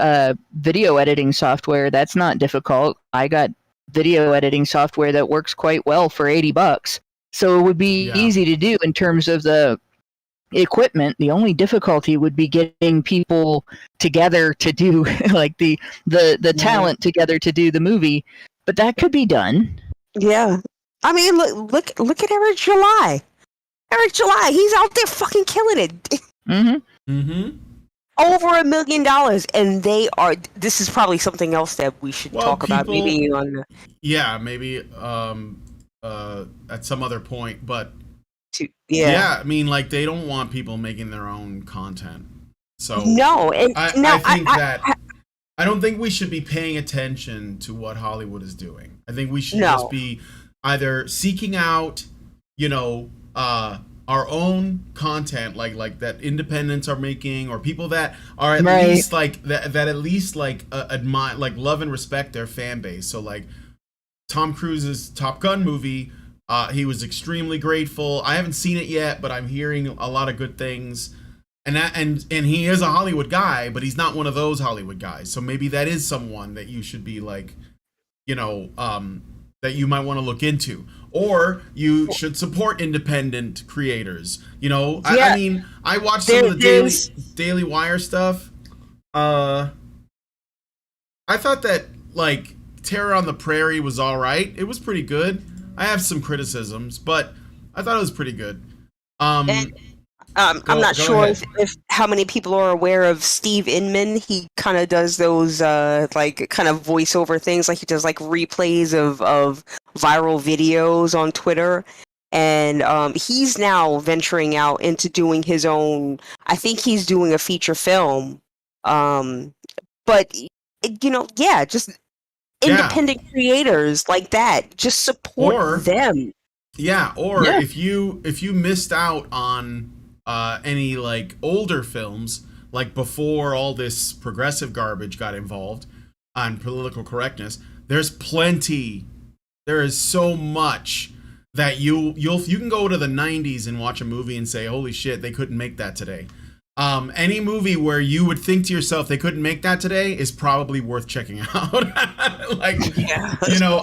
[SPEAKER 2] video editing software, that's not difficult. I got video editing software that works quite well for $80, so it would be easy to do in terms of the equipment. The only difficulty would be getting people together to do like the talent together to do the movie, but that could be done.
[SPEAKER 3] Yeah, I mean, look at Eric July. Eric July, he's out there fucking killing it. Over $1 million, and they are. This is probably something else that we should talk about. Maybe on.
[SPEAKER 1] Yeah, maybe at some other point, but. I mean, like they don't want people making their own content. So
[SPEAKER 3] no, and
[SPEAKER 1] I don't think we should be paying attention to what Hollywood is doing. I think we should just be either seeking out, our own content, like that independents are making, or people that are at
[SPEAKER 2] Right.
[SPEAKER 1] least like that at least like admire, like love and respect their fan base. So like Tom Cruise's Top Gun movie, he was extremely grateful. I haven't seen it yet, but I'm hearing a lot of good things. And he is a Hollywood guy, but he's not one of those Hollywood guys. So maybe that is someone that you should be like, that you might want to look into, or you should support independent creators. I mean, I watched some of the Daily Wire stuff. I thought that like Terror on the Prairie was all right. It was pretty good. I have some criticisms, but I thought it was pretty good.
[SPEAKER 3] I'm not sure if how many people are aware of Steve Inman. He kind of does those like kind of voiceover things, like he does like replays of viral videos on Twitter, and he's now venturing out into doing his own. I think he's doing a feature film, but just independent creators like that. Just support them.
[SPEAKER 1] Yeah, or if you missed out on any like older films, like before all this progressive garbage got involved on political correctness, there's plenty. There is so much that you can go to the 90s and watch a movie and say, holy shit, they couldn't make that today. Any movie where you would think to yourself they couldn't make that today is probably worth checking out.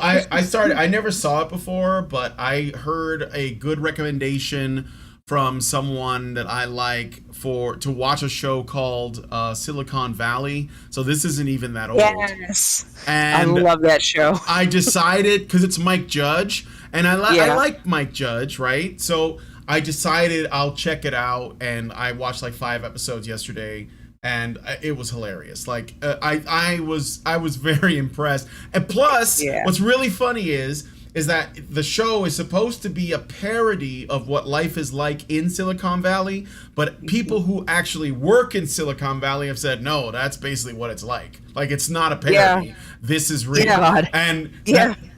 [SPEAKER 1] I never saw it before, but I heard a good recommendation from someone that I like to watch a show called Silicon Valley. So this isn't even that old.
[SPEAKER 3] Yes,
[SPEAKER 1] and
[SPEAKER 3] I love that show.
[SPEAKER 1] I decided, because it's Mike Judge, and I like Mike Judge, right? So I decided I'll check it out, and I watched like 5 episodes yesterday, and it was hilarious. Like I was very impressed. And plus, what's really funny is that the show is supposed to be a parody of what life is like in Silicon Valley, but people who actually work in Silicon Valley have said, no, that's basically what it's like. Like, it's not a parody. This is real. And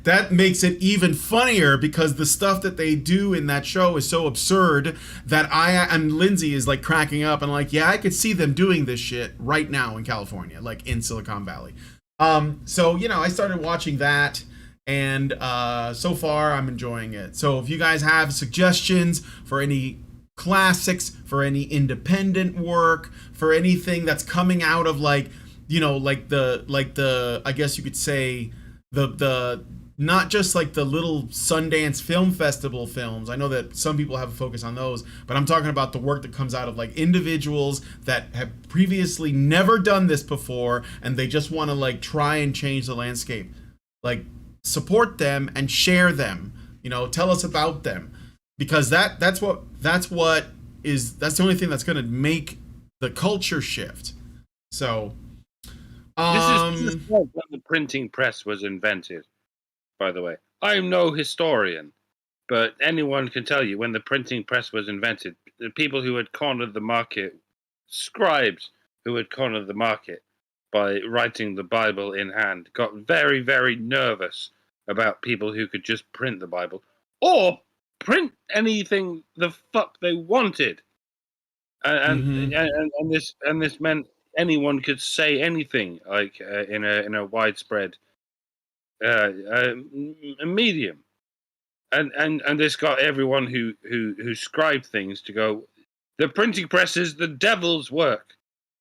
[SPEAKER 1] that makes it even funnier, because the stuff that they do in that show is so absurd that and Lindsay is like cracking up and like, yeah, I could see them doing this shit right now in California, like in Silicon Valley. So, I started watching that. And so far, I'm enjoying it. So if you guys have suggestions for any classics, for any independent work, for anything that's coming out of like the I guess you could say the not just like the little Sundance Film Festival films. I know that some people have a focus on those, but I'm talking about the work that comes out of like individuals that have previously never done this before, and they just want to like try and change the landscape. Like, support them and share them. Tell us about them, because that's the only thing that's going to make the culture shift. So
[SPEAKER 7] this is when the printing press was invented, by the way. I'm no historian, but anyone can tell you when the printing press was invented, the people who had cornered the market, scribes who had cornered the market by writing the Bible in hand, got very, very nervous about people who could just print the Bible or print anything the fuck they wanted, and this meant anyone could say anything, like in a widespread medium, and this got everyone who scribed things to go, the printing press is the devil's work,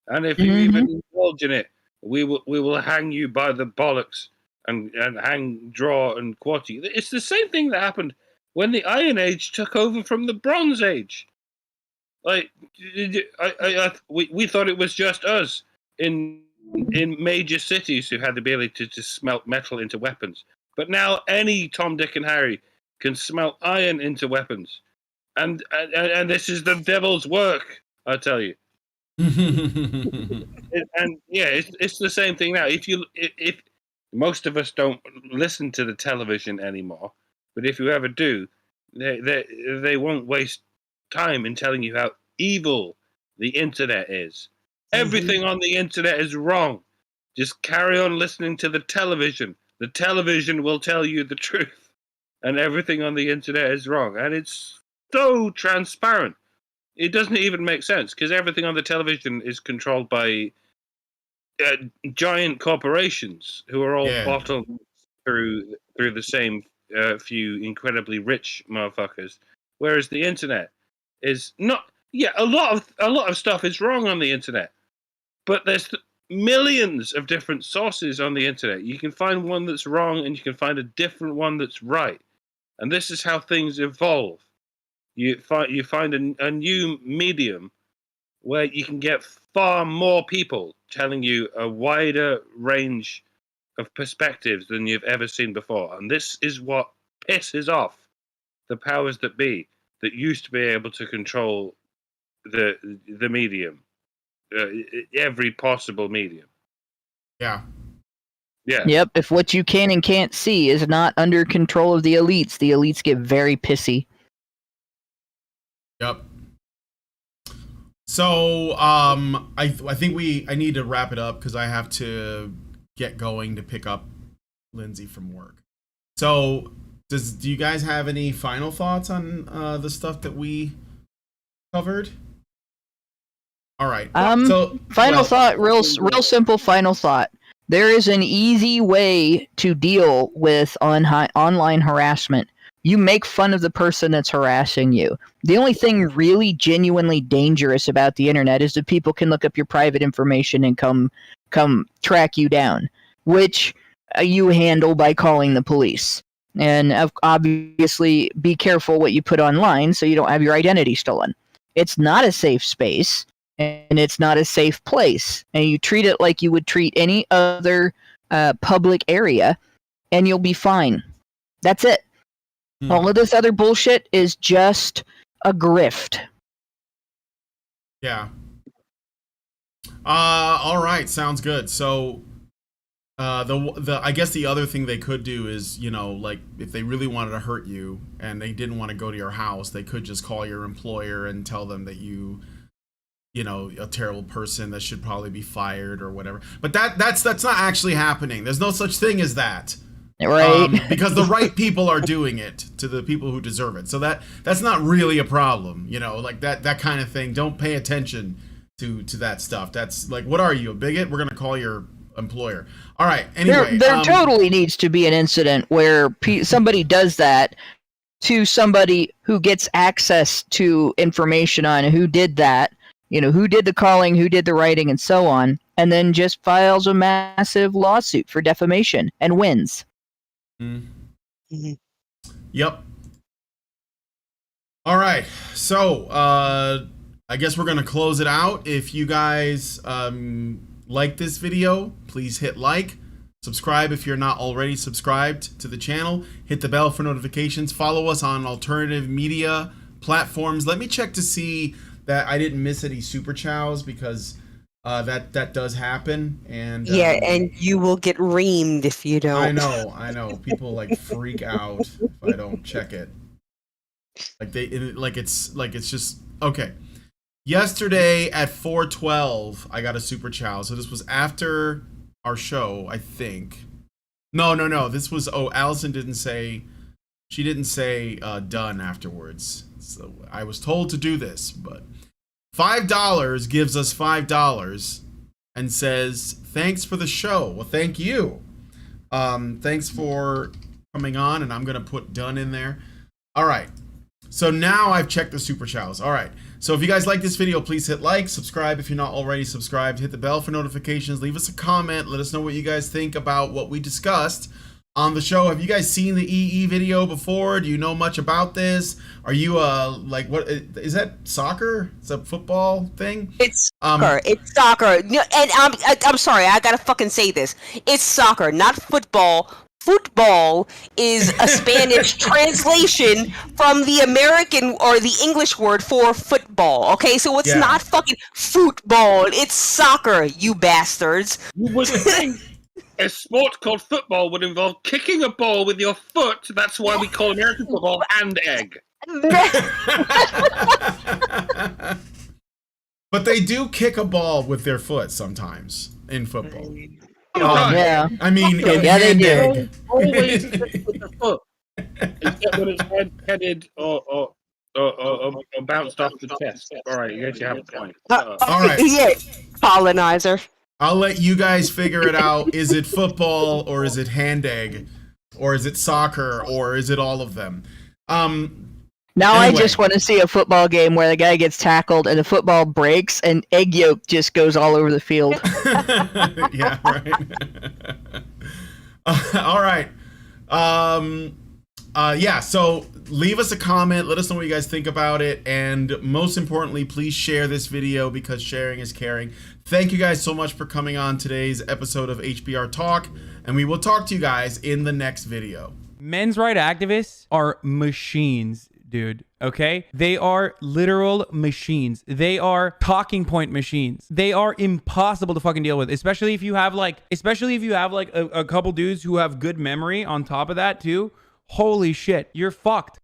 [SPEAKER 7] and if you even indulge in it, we will hang you by the bollocks and hang, draw, and quarter you. It's the same thing that happened when the Iron Age took over from the Bronze Age. Like, we thought it was just us in major cities who had the ability to smelt metal into weapons, but now any Tom, Dick, and Harry can smelt iron into weapons, and this is the devil's work, I tell you. It's the same thing now. If most of us don't listen to the television anymore, but if you ever do, they won't waste time in telling you how evil the internet is. Everything on the internet is wrong. Just carry on listening to the television. The television will tell you the truth, and everything on the internet is wrong. And it's so transparent. It doesn't even make sense because everything on the television is controlled by giant corporations who are all bottled through the same few incredibly rich motherfuckers. Whereas the internet is not. Yeah, a lot of stuff is wrong on the internet, but there's millions of different sources on the internet. You can find one that's wrong, and you can find a different one that's right. And this is how things evolve. You find a new medium where you can get far more people telling you a wider range of perspectives than you've ever seen before. And this is what pisses off the powers that be that used to be able to control the medium, every possible medium.
[SPEAKER 1] Yeah.
[SPEAKER 2] Yep. If what you can and can't see is not under control of the elites get very pissy.
[SPEAKER 1] Yep. So, I think I need to wrap it up because I have to get going to pick up Lindsay from work. So, do you guys have any final thoughts on the stuff that we covered? All right.
[SPEAKER 2] Final thought, real simple final thought. There is an easy way to deal with online harassment. You make fun of the person that's harassing you. The only thing really genuinely dangerous about the internet is that people can look up your private information and come track you down, which you handle by calling the police. And obviously be careful what you put online so you don't have your identity stolen. It's not a safe space, and it's not a safe place. And you treat it like you would treat any other public area, and you'll be fine. That's it. All of this other bullshit is just a grift.
[SPEAKER 1] Yeah. All right. Sounds good. So, I guess the other thing they could do is, like if they really wanted to hurt you and they didn't want to go to your house, they could just call your employer and tell them that a terrible person that should probably be fired or whatever. But that's not actually happening. There's no such thing as that.
[SPEAKER 2] Right.
[SPEAKER 1] Because the right people are doing it to the people who deserve it. So that's not really a problem, like that kind of thing. Don't pay attention to that stuff. That's like, what are you, a bigot? We're going to call your employer. All right. Anyway,
[SPEAKER 2] there totally needs to be an incident where somebody does that to somebody who gets access to information on who did that, who did the calling, who did the writing, and so on, and then just files a massive lawsuit for defamation and wins.
[SPEAKER 1] Mm-hmm. Yep. All right. So, I guess we're going to close it out. If you guys like this video, please hit like. Subscribe if you're not already subscribed to the channel. Hit the bell for notifications. Follow us on alternative media platforms. Let me check to see that I didn't miss any super chows, because that does happen. And
[SPEAKER 3] and you will get reamed if you don't.
[SPEAKER 1] I know. People like freak out if I don't check it. It's just okay. Yesterday at 4:12, I got a super chow. So this was after our show, I think. No. This was Allison didn't say done afterwards. So I was told to do this, but $5 gives us $5 and says, "Thanks for the show." Well, thank you. Thanks for coming on, and I'm gonna put done in there. All right. So now I've checked the super chows. All right. So if you guys like this video, please hit like, subscribe if you're not already subscribed, hit the bell for notifications, leave us a comment, let us know what you guys think about what we discussed on the show. Have you guys seen the EE video before? Do you know much about this? Are you what is that, soccer? It's a football thing?
[SPEAKER 3] It's soccer. It's soccer. No, and I'm sorry, I gotta fucking say this. It's soccer, not football. Football is a Spanish translation from the American or the English word for football. Okay, so it's not fucking football. It's soccer, you bastards.
[SPEAKER 7] You would think a sport called football would involve kicking a ball with your foot. That's why we call American football hand egg.
[SPEAKER 1] But they do kick a ball with their foot sometimes in football.
[SPEAKER 2] Yeah.
[SPEAKER 1] I mean,
[SPEAKER 2] they do.
[SPEAKER 7] Always with the foot. Except when it's headed or or bounced off the test. All right, you guys have a point.
[SPEAKER 1] All right.
[SPEAKER 3] Yeah, colonizer.
[SPEAKER 1] I'll let you guys figure it out. Is it football or is it hand egg? Or is it soccer or is it all of them?
[SPEAKER 2] Now
[SPEAKER 1] Anyway.
[SPEAKER 2] I just want to see a football game where the guy gets tackled and the football breaks and egg yolk just goes all over the field.
[SPEAKER 1] Yeah, right. All right. Yeah, so leave us a comment. Let us know what you guys think about it. And most importantly, please share this video because sharing is caring. Thank you guys so much for coming on today's episode of HBR Talk. And we will talk to you guys in the next video.
[SPEAKER 8] Men's rights activists are machines, dude. Okay? They are literal machines. They are talking point machines. They are impossible to fucking deal with, especially if you have like a couple dudes who have good memory on top of that too. Holy shit, you're fucked.